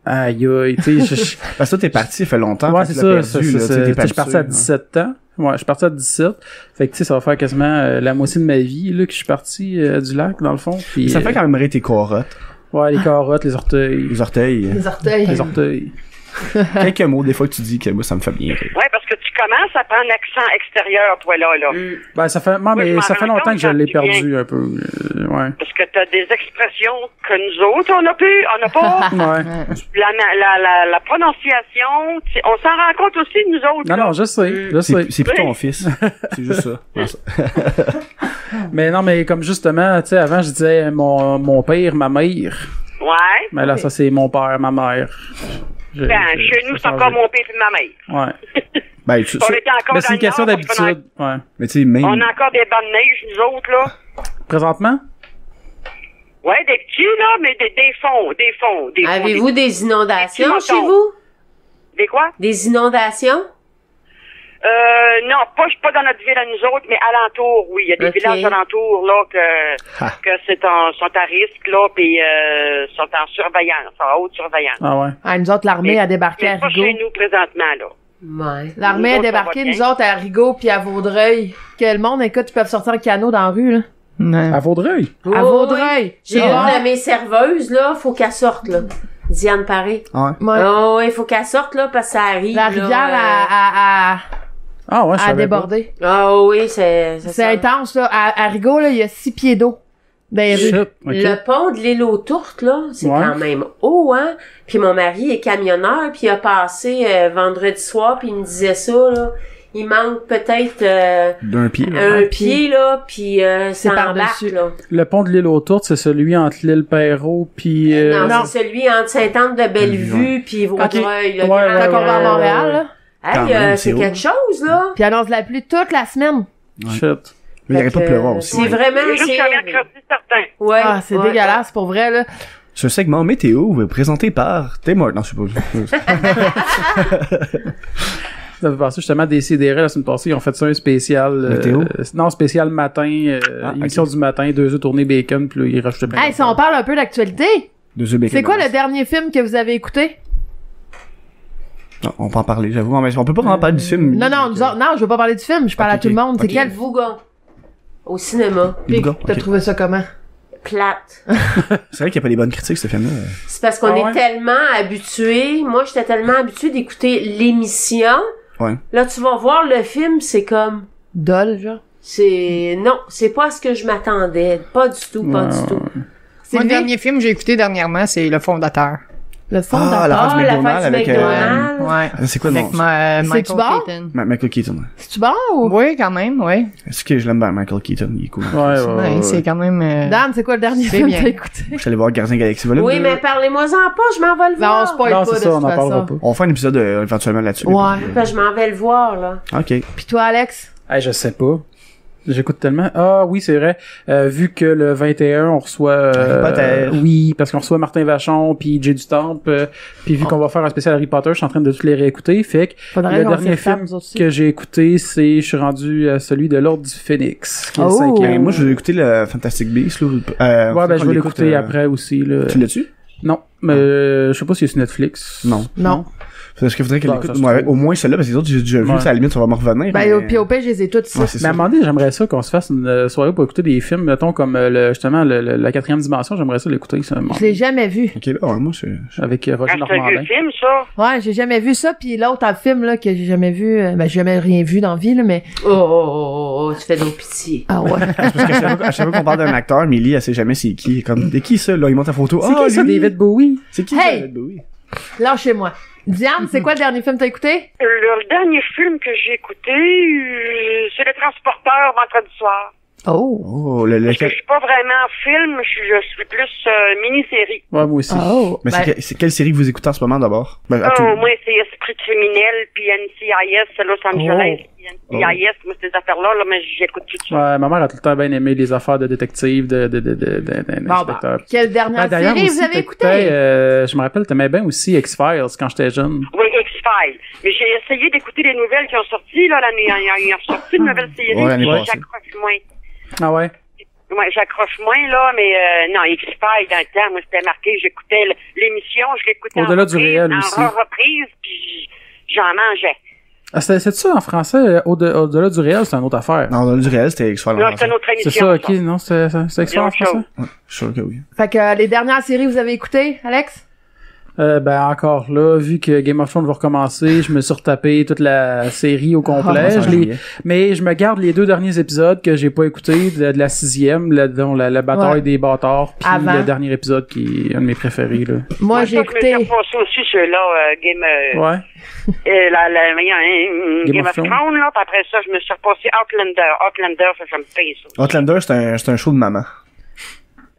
aïe, aïe, tu sais, Parce que toi, t'es parti, ça fait longtemps. ouais, fait c'est que tu l'as ça, perdu, là, tu sais, t'es je pas suis parti à habitué, 17 ans. Ouais, je suis parti à 17. Fait que, tu sais, ça va faire quasiment la moitié de ma vie, là, que je suis parti du lac, dans le fond. Puis, Ça fait quand même rire tes carottes, ouais, les carottes, les orteils. les orteils. Les orteils. Les orteils. Quelques mots, des fois, que tu dis que moi, ça me fait bien rire. Ouais, parce que tu commences à prendre l'accent extérieur, toi, là. Ben, ça fait, non, Oui, je mais m'en ça fait rends longtemps compte que je quand l'ai tu perdu un peu. Ouais. Parce que t'as des expressions que nous autres, on n'a pas. Ouais. La prononciation, on s'en rend compte aussi, nous autres. Non, là. non, je sais, je sais. C'est plus ton fils. C'est juste ça. Ouais, ça. Mais non, mais comme justement, tu sais, avant, je disais mon père, ma mère. Ouais. Mais là, ça, c'est mon père, ma mère. Ben, chez nous, c'est encore mon père et ma mère. Ouais. Ben, On était encore Mais dans c'est une le question Nord, parce qu'on a- d'habitude. Ouais. mais tu sais, même. On a encore des bandes de neige, nous autres, là. Présentement? Ouais, des petits, là, mais des fonds. Avez-vous des inondations Des petits chez moutons. vous? Des quoi? Des inondations? Non, pas dans notre ville à nous autres, mais alentour, oui. Il y a des Ok. villages alentours, là, Ah. que sont à risque, là, puis sont en surveillance, en haute surveillance. Ah ouais. Ah, nous autres, l'armée a débarqué à Mais pas chez Rigaud. nous, présentement, là. Ouais. L'armée a Nous autres, débarqué, ça va nous bien. autres, à Rigaud puis à Vaudreuil. Quel monde, écoute, ils peuvent sortir en canot dans la rue, là. À Vaudreuil? À Vaudreuil. J'ai Ah. une de mes serveuses, là, faut qu'elle sorte, là. Diane Paré. Ouais. Ouais. Oh, ouais, faut qu'elle sorte, là, parce que ça arrive. La là, rivière a Ah ouais, je savais pas. débordé. Oh oui, c'est C'est intense, là. À Rigaud, là, il y a 6 pieds d'eau dans les rues. Shit, ok. Le pont de l'île aux Tourtes, là, c'est Ouais. quand même haut, hein. Puis mon mari est camionneur, puis il a passé vendredi soir, puis il me disait ça, là. il manque peut-être D'un pied. un pied, là, puis C'est ça par-dessus. embarque, là. Le pont de l'île aux Tourtes, c'est celui entre l'île Perrault puis Non, non. c'est celui entre Sainte-Anne-de-Bellevue puis Vaudreuil, là. Ouais, grand, ouais, Quand on va à ouais, Montréal, là. Quand Hey, même, c'est c'est quelque chose, là. Puis annonce la pluie toute la semaine. Shit. Mais il arrête pas de Fait que, pleuvoir aussi. C'est vraiment... Jusqu'à mercredi certain. Ouais. Ah, c'est ouais, dégueulasse, pour vrai, là. Ce segment météo présenté par Tim Hortons. Non, je sais pas. Ça fait penser justement à Décideret la semaine passée, ils ont fait ça un spécial Météo? Non, spécial matin, émission du matin, 2 œufs tournés bacon, puis là, ils rajoutaient plein Hey, si on parle un peu d'actualité, Deux œufs bacon. c'est quoi le dernier film que vous avez écouté? Non, on peut en parler, j'avoue. Mais on peut pas vraiment parler du film. Non, non, non, je veux pas parler du film, je parle Ok, à tout le monde. C'est ok. quel Le Bougon. Au cinéma. Puis, Bougon, t'as ok. trouvé ça comment? Plate. C'est vrai qu'il y a pas des bonnes critiques, ce film-là. C'est parce qu'on Ah ouais? est tellement habitués. Moi, j'étais tellement habituée d'écouter l'émission. Ouais. Là, tu vas voir le film, c'est comme... Dol, genre. Non, c'est pas ce que je m'attendais. Pas du tout, pas du tout. C'est Moi, le lui, dernier film que j'ai écouté dernièrement, c'est Le Fondateur. le fondateur. Ah, la face du la McDonald's fête du avec McDonald's. Ouais. c'est quoi le nom? Avec Michael C'est-tu bon? Keaton. Michael Keaton. Ouais. C'est-tu bon ou? Oui, quand même, oui. Est-ce que je l'aime bien, Michael Keaton? Il est cool. Ouais, c'est quand même... Dan, c'est quoi le dernier c'est film que bien. t'as écouté? Je suis allé voir Gardien Galaxy Volume Oui, 2. mais parlez-moi-en pas, je m'en vais le Non, on voir. spoil Non, pas c'est de ça, on toute en parlera façon. pas. On fait un épisode éventuellement là-dessus. Ouais. Ben, je m'en vais le voir, là. Ok. Puis toi, Alex? Hey, je sais pas. J'écoute tellement. Ah oui, c'est vrai. Vu que le 21, on reçoit... Harry Potter. Oui, parce qu'on reçoit Martin Vachon puis Jay du Temple. Puis vu qu'on va faire un spécial Harry Potter, je suis en train de tous les réécouter. Fait que Faudrait le qu'on dernier s'y retape, film nous aussi. que j'ai écouté, je suis rendu à celui de l'Ordre du Phénix, qui est le Oh. 5e. Ben, moi, je vais écouter le Fantastic Beasts, là. Ouais, ben je vais l'écouter l'écouter après aussi. Là. Tu l'as-tu? Non, mais je sais pas si c'est sur Netflix. Non. Non. Parce que faudrait qu'elle Bah, l'écoute. ça se Moi, trouve. au moins celle-là, parce que les autres, j'ai déjà vu, Ouais. ça, à la limite, ça va me revenir. Ben, mais... au POP, je les ai toutes ici. Ouais, c'est Mais à un ça. moment donné, j'aimerais ça qu'on se fasse une soirée pour écouter des films, mettons, comme justement la 4e dimension, j'aimerais ça l'écouter, ça. Je l'ai jamais vu. Ok, là, ouais, moi, Avec Ah, Roger c'est un Normandin. vieux film, ça. Ouais, j'ai jamais vu ça. Puis l'autre un film là que j'ai jamais vu, ben j'ai jamais rien vu dans la vie là, mais Tu fais donc pitié. ah ouais. C'est parce qu'à chaque fois qu'on parle d'un acteur, Millie, elle sait jamais c'est qui. Comme, de qui ça, là? Il monte la photo. C'est Ah, qui ça, lui? David Bowie? C'est qui Hey! ça, David Bowie? Lâchez-moi. Diane, c'est quoi le dernier film que t'as écouté? Le dernier film que j'ai écouté, c'est Le Transporteur vendredi soir. Oh. Oh, Parce que je suis pas vraiment film, je suis plus mini-série. Ouais, moi aussi. Oh. Mais Ben, c'est quelle série que vous écoutez en ce moment, d'abord? Ben, à tout- Moi, c'est Esprit criminel, puis NCIS, Los Angeles, puis NCIS, moi, ces affaires-là, là, mais j'écoute tout ça. Ouais, ma mère a tout le temps bien aimé les affaires de détective, bon, d'inspecteur. ben, quelle dernière D'ailleurs, série aussi, vous avez écouté? t'écoutais, je me rappelle, t'aimais bien aussi X-Files quand j'étais jeune. Oui, X-Files. Mais j'ai essayé d'écouter les nouvelles qui ont sorti, là, l'année dernière. Ils ont sorti une nouvelle série, Ouais, l'année puis passée. j'accroche moins. Ah ouais? Ouais, j'accroche moins, là, mais non, X-Files, dans le temps, moi, c'était marqué, j'écoutais l'émission, je l'écoutais Au-delà du réel en aussi. reprise, puis j'en mangeais. Ah, c'est ça en français, au-delà du réel, c'est une autre affaire. Non, dans le du réel, c'était X-Files. Non, c'est une autre C'est émission. ça, ok, non, c'est X-Files en autre chose. français? Ouais, je suis sûr que oui. Fait que les dernières séries que vous avez écoutées, Alex? Ben encore là, vu que Game of Thrones va recommencer, je me suis retapé toute la série au complet. ça, juillet. Mais je me garde les 2 derniers épisodes que j'ai pas écoutés, de la 6e, dont la bataille Ouais. des bâtards, puis Avant. le dernier épisode qui est un de mes préférés là. Moi, j'ai Je me écouté. suis repassé aussi ceux-là, Ouais. Game of Thrones, là, puis après ça, je me suis repassé Outlander. Outlander, ça me paye, ça. Outlander, c'est un show de maman.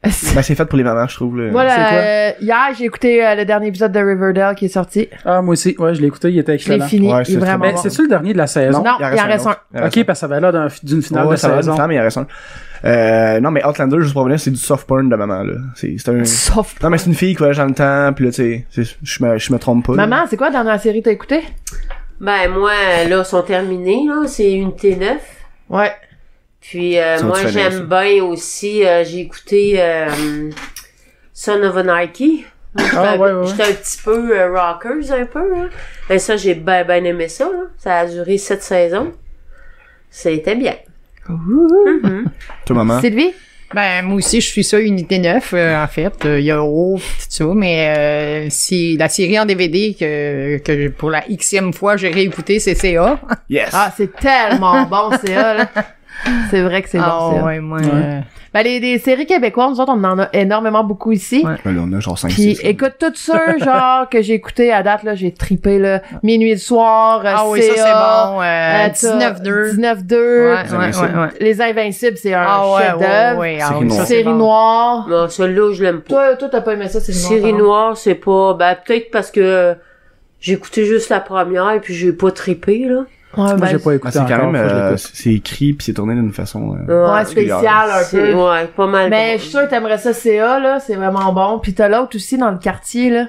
Ben, c'est fait pour les mamans, je trouve. Là. Voilà, hier, j'ai écouté le dernier épisode de Riverdale qui est sorti. Ah moi aussi, ouais, je l'ai écouté, il était Je l'ai excellent. fini, Ouais, il c'est est très vraiment Mais bon. c'est-tu le dernier de la saison? Non, il en reste un. autre. Il en reste Ok, parce que ça avait l'air d'une finale Ouais, de ça va être saison. une femme, il en reste un. Non, mais Outlander, juste pour revenir, c'est du soft porn de maman, là. C'est un... Sauf. Non, mais c'est une fille qui voyage dans le temps, pis là, tu sais, je me trompe pas. là. Maman, c'est quoi la dernière série que t'as écouté? Ben, moi, là, sont terminés, là. C'est une T9. Ouais. Puis, Ça moi, va te finir, j'aime bien aussi, j'ai écouté Son of Anarchy. Ah, ouais. J'étais un petit peu rockers, un peu, hein. Et ça, j'ai bien aimé ça, là. Ça a duré 7 saisons. C'était bien. Toi, maman. Sylvie? Ben, moi aussi, je suis ça, Unité 9, en fait. Il y a tout ça, mais c'est la série en DVD que pour la xème fois, j'ai réécouté, c'est CA. Yes! Ah, c'est tellement bon, c'est là. C'est vrai que c'est bon, c'est ouais, moi... Ben, des séries québécoises, nous autres, on en a énormément beaucoup ici. Ouais. Ben là, on a genre 5 Puis, écoute, tous ceux, genre, que j'ai écouté à date, là, j'ai trippé, là. Minuit le soir, Ah oui, ça, c'est bon. 19-2. 19-2. Ouais. Les Invincibles, c'est un Ah ouais, chef-d'œuvre. ouais. Série noire. Ça, c'est Série bon. noire. Non, celle-là, je l'aime pas. Toi, t'as pas aimé ça, Série noire? Série pardon? noire, c'est pas... Ben, peut-être parce que j'ai écouté juste la première et puis j'ai pas trippé, là. Ouais, Moi, ben, j'ai pas écouté c'est quand encore, même, faut que je l'écoute. c'est écrit pis c'est tourné d'une façon, ouais, spécial, un peu. Ouais, pas mal. Mais bon. je suis sûre que t'aimerais ça, CA, là. C'est vraiment bon. Puis t'as l'autre aussi dans le quartier, là.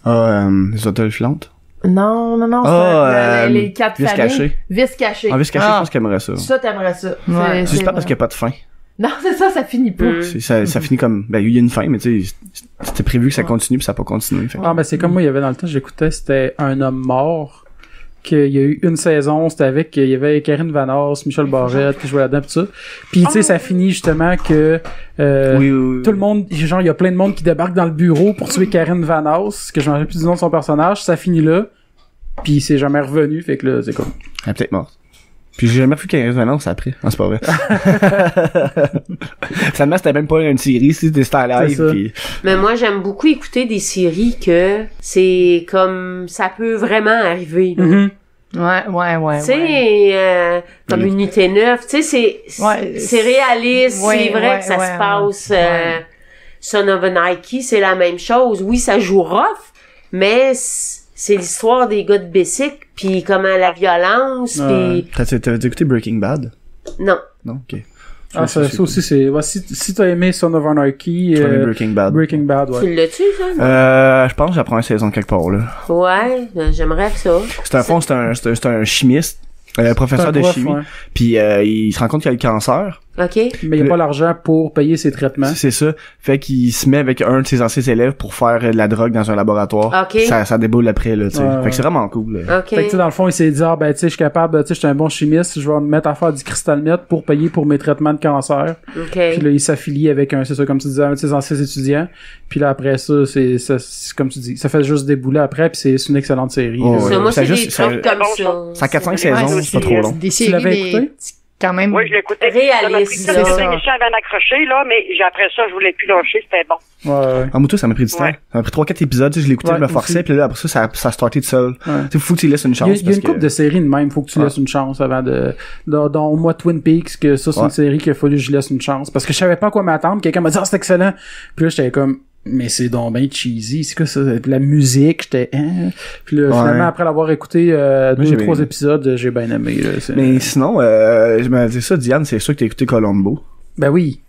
les hôtels filantes. Non, Ah, c'est les 4 Vice familles. caché. Vice caché. En vis caché, je pense qu'elle aimerait ça. Ça, t'aimerais ça. Ouais. C'est juste parce qu'il y a pas de fin. Non, c'est ça finit pas. Ça finit comme, ben, il y a une fin, mais tu sais, c'était prévu que ça continue pis ça a pas continué. Fait que- Ah, ben, c'est comme moi, il y avait dans le temps, j'écoutais, c'était Un homme mort. Qu'il y a eu une saison, c'était avec, il y avait Karine Vanasse, Michel Barrette, qui jouait là-dedans, pis ça. Puis, tu sais, ça finit justement que, oui. tout le monde, genre, il y a plein de monde qui débarque dans le bureau pour tuer Karine Vanasse, que je me rappelle plus du nom de son personnage, ça finit là. Puis c'est jamais revenu, fait que là, c'est comme... Elle est peut-être morte. Puis j'ai jamais vu qu'elle revenance après. Non, c'est pas vrai. Finalement, c'était même pas une série, c'était en live. C'est ça. Puis... Mais moi, j'aime beaucoup écouter des séries que c'est comme... Ça peut vraiment arriver, là. Mhm. Ouais. Tu sais, comme Unité 9, tu sais, Ouais, c'est réaliste, ouais, c'est vrai ouais, que ça ouais, se passe. ouais. Son of a Nike, c'est la même chose. Oui, ça joue rough, mais c'est l'histoire des gars de Bessic, puis comment la violence, Ouais. puis T'as écouté Breaking Bad? non. Non? Ok. Ah, ça aussi, c'est... Ouais, si t'as aimé Son of Anarchy, Tu connais Breaking Bad? Breaking Bad, ouais. Tu l'as-tu, ça? Je pense que j'ai la première saison quelque part, là. Ouais, j'aimerais que ça. C'est un chimiste, professeur C'est un de prof, chimie, ouais. puis il se rend compte qu'il a le cancer. OK? Mais il y a pas l'argent pour payer ses traitements. C'est ça. Fait qu'il se met avec un de ses anciens élèves pour faire de la drogue dans un laboratoire. OK. Ça déboule après, là, tu sais. Ouais. Fait que c'est vraiment cool, là. OK. Fait que, tu sais, dans le fond, il s'est dit, ah, ben, tu sais, je suis capable, tu sais, je suis un bon chimiste, je vais me mettre à faire du cristalmètre pour payer pour mes traitements de cancer. OK. Puis là, il s'affilie avec c'est ça, comme tu disais, un de ses anciens étudiants. Puis là, après ça, c'est comme tu dis, ça fait juste débouler après, puis c'est une excellente série. Oh, là. Ça, ouais. moi, Ça c'est juste- des ça- trucs comme ça. Ça a 4-5 Ouais, saisons, c'est c'est pas trop long. Des séries, l'avais écouté? quand même. Oui, je l'écoutais. Réaliste, Ça m'a pris là. 5 émissions avant d'accrocher, là, mais après ça, je voulais plus lâcher, c'était bon. Ouais. En moto, ça m'a pris du temps. Ouais. Ça m'a pris 3-4 épisodes, tu sais, je l'écoutais, Ouais, je me forçais, aussi. puis là, après ça a starté tout seul. Ouais. Tu sais, faut que tu laisses une chance. Il y a parce une couple que- de séries de même, faut que tu Ouais. laisses une chance avant dont moi Twin Peaks, que ça c'est Ouais. une série qu'il a fallu que je laisse une chance. Parce que je savais pas à quoi m'attendre, quelqu'un m'a dit, ah, c'est excellent. Puis là, j'étais comme, mais c'est donc ben cheesy, c'est quoi ça? Puis la musique, j'étais, hein? Puis là, Ouais. finalement, après l'avoir écouté, deux j'ai ou trois bien- épisodes, j'ai bien aimé, là. C'est- Mais sinon, je me dis ça, Diane, c'est sûr que t'as écouté Columbo. Ben oui.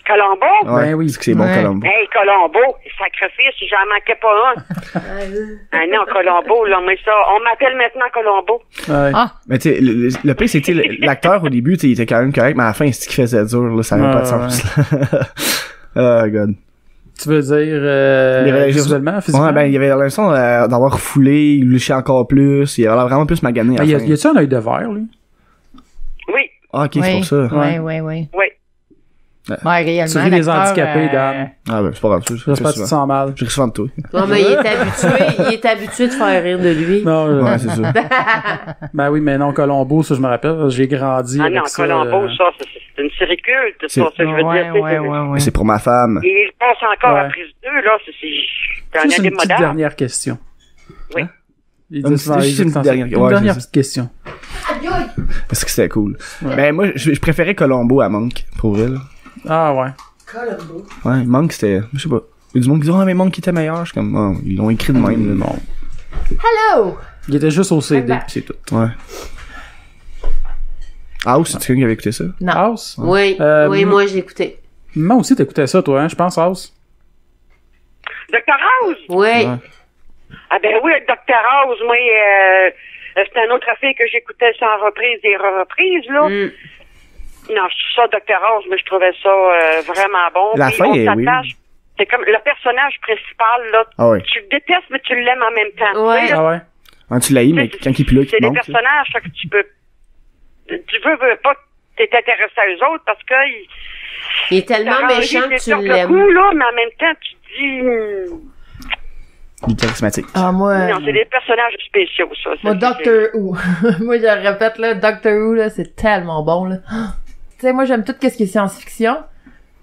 Colombo? Ben oui. C'est que c'est bon, Ouais. Columbo. Hey, Colombo, sacrifice, j'en manquais pas un. Ah non, Colombo, là, mais ça, on m'appelle maintenant Colombo. Ouais. Ah. Mais tu sais, le pire, c'est que tu sais, l'acteur, au début, tu sais, il était quand même correct, mais à la fin, c'est ce qu'il faisait dur, là, ça avait pas de sens. Oh, God. Tu veux dire, Il avait- visuellement, physiquement? Ouais, ben, il avait l'impression d'avoir refoulé, il luchait encore plus, il avait l'air vraiment plus magané à Ben, la y fin. a-tu un œil de verre, lui? Oui, Ah, ok, c'est pour ça. Ouais. oui. Ouais, réellement. Tu ris les l'acteur, handicapés, Dan. Ah, ben, c'est pas grave, je J'espère que tu te souvent. sens mal. Je ris souvent de toi. Non, mais il est habitué de faire rire de lui. Non, Ouais, c'est ça. ben oui, mais non, Colombo, ça, je me rappelle, j'ai grandi Ah avec non, ça. Colombo, ça, c'est une série culte, ça, C'est- ça, je veux Ouais, dire. tu sais, ouais. C'est pour ma femme. Et il passe encore Ouais. à prise 2, là, c'est un Juste une petite indémodable. dernière question. Oui. Il Une dit souvent, petite- il dit une souvent dernière- ça. Une ouais, dernière c'est petite question. Parce que c'était cool. Ben, moi, je préférais Colombo à Monk, pour vrai, là. Ah ouais. Ouais, Monk, c'était, je sais pas. Il y a du monde qui dit, ah, mais Monk était meilleur. Je suis comme, oh, ils l'ont écrit de même, là. Non. Hello! Il était juste au CD, pis c'est tout. Ouais. House, c'est quelqu'un qui avait écouté ça? Non. House? Oui, oui, moi, je l'écoutais. Moi aussi, t'écoutais ça, toi, hein, je pense, House. Dr House? Oui. Ouais. Ah ben oui, Dr House, moi, c'était un autre affaire que j'écoutais sans reprise et reprises, là. Mm. Non, ça, Dr House, mais je trouvais ça vraiment bon. La Puis fin on est s'attache. C'est comme le personnage principal, là. Ah ouais. Tu le détestes, mais tu l'aimes en même temps. Ouais. Tu sais, là, Ah ouais? Ah, tu l'as eu, mais quand il est plus là, c'est il des manque. ça. personnages, ça, que tu veux pas, t'es intéressé à eux autres parce que Il est tellement méchant que tu l'aimes. coup, là, mais en même temps, tu te dis, Il est charismatique. Ah, moi. non, c'est des personnages spéciaux, ça. Moi, C'est- Doctor Who. Moi, je le répète, là, Doctor Who, là, c'est tellement bon, là. sais, moi, j'aime tout ce qui est science-fiction.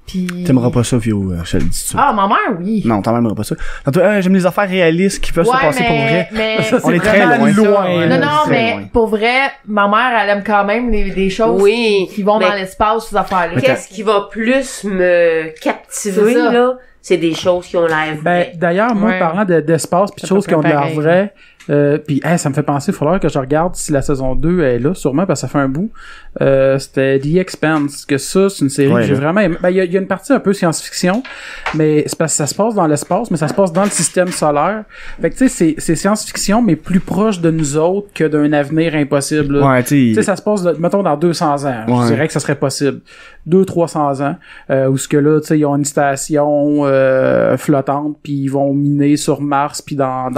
Puis... T'aimeras pas ça, Vio, je te le dis ça. Ah, ma mère, oui. Non, t'en aimeras pas ça. Tantôt, j'aime les affaires réalistes qui peuvent se passer pour vrai. Mais On est très vraiment loin. non, non, Très mais loin. pour vrai, ma mère, elle aime quand même des choses Oui, qui vont mais dans l'espace, ces affaires-là. Qu'est-ce qui va plus me captiver, C'est ça. là? C'est des choses qui ont l'air Ben, vraies. d'ailleurs, moi, Ouais. parlant d'espace pis de C'est choses pas qui ont de l'air pareil. vraies, puis ça me fait penser, il faudrait que je regarde si la saison 2 est là, sûrement, parce que ça fait un bout. C'était The Expanse, que ça, c'est une série Ouais, que j'ai là. vraiment aimé. Ben, il y a une partie un peu science-fiction, mais c'est parce que ça se passe dans l'espace, mais ça se passe dans le système solaire. Fait que, tu sais, c'est science-fiction, mais plus proche de nous autres que d'un avenir impossible, là. Ouais, Tu sais, tu ça se passe, mettons, dans 200 ans. Ouais. Je dirais que ça serait possible. 200-300 ans. Où ce que là, tu sais, ils ont une station flottante, puis ils vont miner sur Mars, puis dans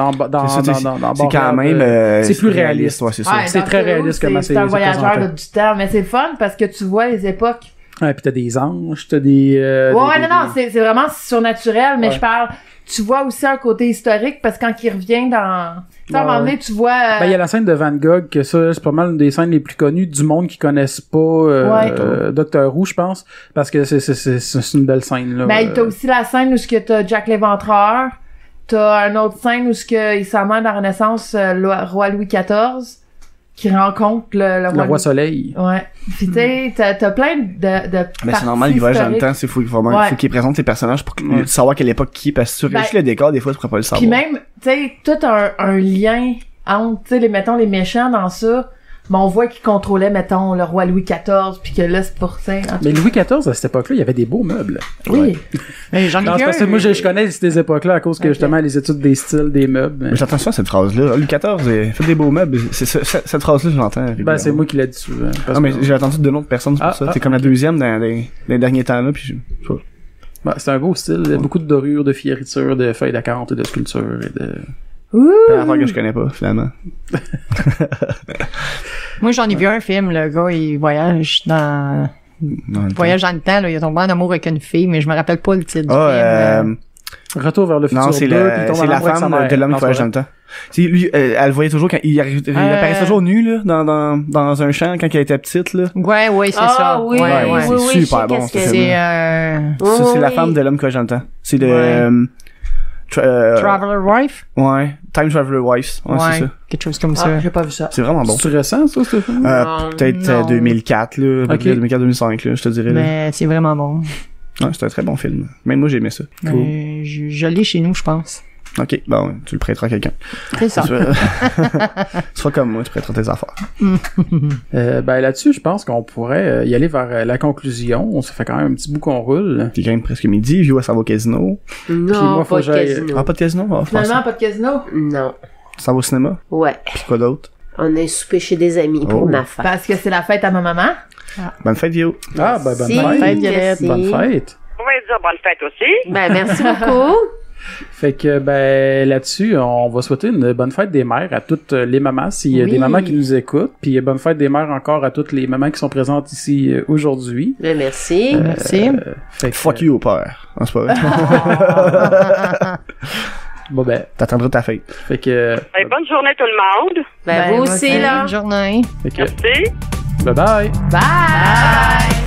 c'est quand même c'est plus réaliste. Ouais, c'est ça. Ouais, C'est dans très Doctor Who, réaliste comment c'est c'est un voyageur présenté. du temps, mais c'est le fun parce que tu vois les époques. Ouais, puis t'as des anges, t'as des... Ouais, non, c'est vraiment surnaturel, mais Ouais. je parle... Tu vois aussi un côté historique parce que quand il revient dans... Tu sais, à un Ouais, moment donné, tu vois... Ben, il y a la scène de Van Gogh, que ça, c'est pas mal une des scènes les plus connues du monde qui connaissent pas Doctor Who, je pense, parce que c'est une belle scène, là. Ben, t'as aussi la scène où ce que t'as Jack l'Éventreur. T'as une autre scène où ce que il s'amène à la Renaissance, le roi Louis XIV, qui rencontre le Le roi Roi Soleil. Ouais. Puis tu sais, t'as plein de Mais c'est normal, il voyage dans le historiques. temps, c'est faut Ouais. qu'il présente ses personnages pour Ouais. savoir quelle époque qui est, parce que tu réussis Ben, le décor, des fois, tu pourrais pas le savoir. Puis même, tu sais, tout un lien entre, tu sais, mettons, les méchants dans ça, mais on voit qu'ils contrôlaient, mettons, le roi Louis XIV, puis que là, c'est pour ça. en tout Mais Louis XIV, à cette époque-là, il y avait des beaux meubles. cas. Oui. Mais j'en ai Non, vu c'est parce que un, moi, je connais ces époques-là à cause que, Ok. justement, les études des styles, des meubles. Mais j'entends souvent cette phrase-là. Louis XIV, fait des beaux meubles. Cette phrase-là, je l'entends. Ben, c'est moi qui l'ai dit souvent. parce Non, mais que- j'ai entendu de d'autres personnes sur Ah, ça. ah. C'est comme la deuxième dans les derniers temps-là, puis je sais pas. Ben, c'est un beau style. Il y a beaucoup de dorures, de fioritures, de feuilles d'acanthe et de sculptures et de... Ouh! C'est une affaire que je connais pas, finalement. moi, j'en ai vu un film, le gars, il voyage dans le temps, là. Il est tombé en amour avec une fille, mais je me rappelle pas le titre du film. Retour vers le futur. Non, c'est 2, puis il tombe c'est en la amour avec sa femme mère. de l'homme Non, qui voyage c'est dans le temps. C'est lui, elle le voyait toujours quand il apparaissait toujours nu, là, dans un champ quand elle était petite, là. Ouais, c'est Ah, ça. oui, Ouais, oui, ouais. c'est oui, super je sais bon, qu'est-ce ce que film. C'est, Ça, c'est la oui. femme de l'homme qui voyage dans le temps. C'est de, Ouais. Traveler Wife? ouais, Time Traveler Wives. Ouais, c'est ça. Quelque chose comme Ah, ça. j'ai pas vu ça. C'est vraiment bon. C'est récent, ça, ce film? Non, Peut-être non. 2004, là. Ok. 2004-2005, là, je te dirais, là. Mais c'est vraiment bon. Ouais, c'est un très bon film. Même moi, j'ai aimé ça. Cool. Je l'ai chez nous, je pense. Ok, bon, tu le prêteras à quelqu'un. C'est ça. Tu seras comme moi, tu prêteras tes affaires. Ben, là-dessus, je pense qu'on pourrait y aller vers la conclusion. Ça fait quand même un petit bout qu'on roule. Puis quand même presque midi, Vio, ça va au casino. Non, moi, faut pas que de j'aille- casino. Ah, pas de casino? Ah, Finalement, pas de casino. Non. Ça va au cinéma? Ouais. Puis quoi d'autre? On a soupé chez des amis pour Oh. ma fête. Parce que c'est la fête à ma maman. Bonne fête, Vio. Ah, ben, bonne Merci, fête. Violette. merci. Bonne fête. On va dire bonne fête aussi. Ben, merci beaucoup. Fait que, ben, là-dessus, on va souhaiter une bonne fête des mères à toutes les mamans, s'il y a Oui. des mamans qui nous écoutent. Puis, bonne fête des mères encore à toutes les mamans qui sont présentes ici aujourd'hui. Ben, merci. Merci. Fait que, Fuck you au père. Non, c'est pas vrai. Bon, ben, T'attendras ta fête. fait que, Ben, bonne journée tout le monde. Ben, Ben, vous moi, aussi, c'est là. Bonne journée. fait que, Merci. bye bye. Bye!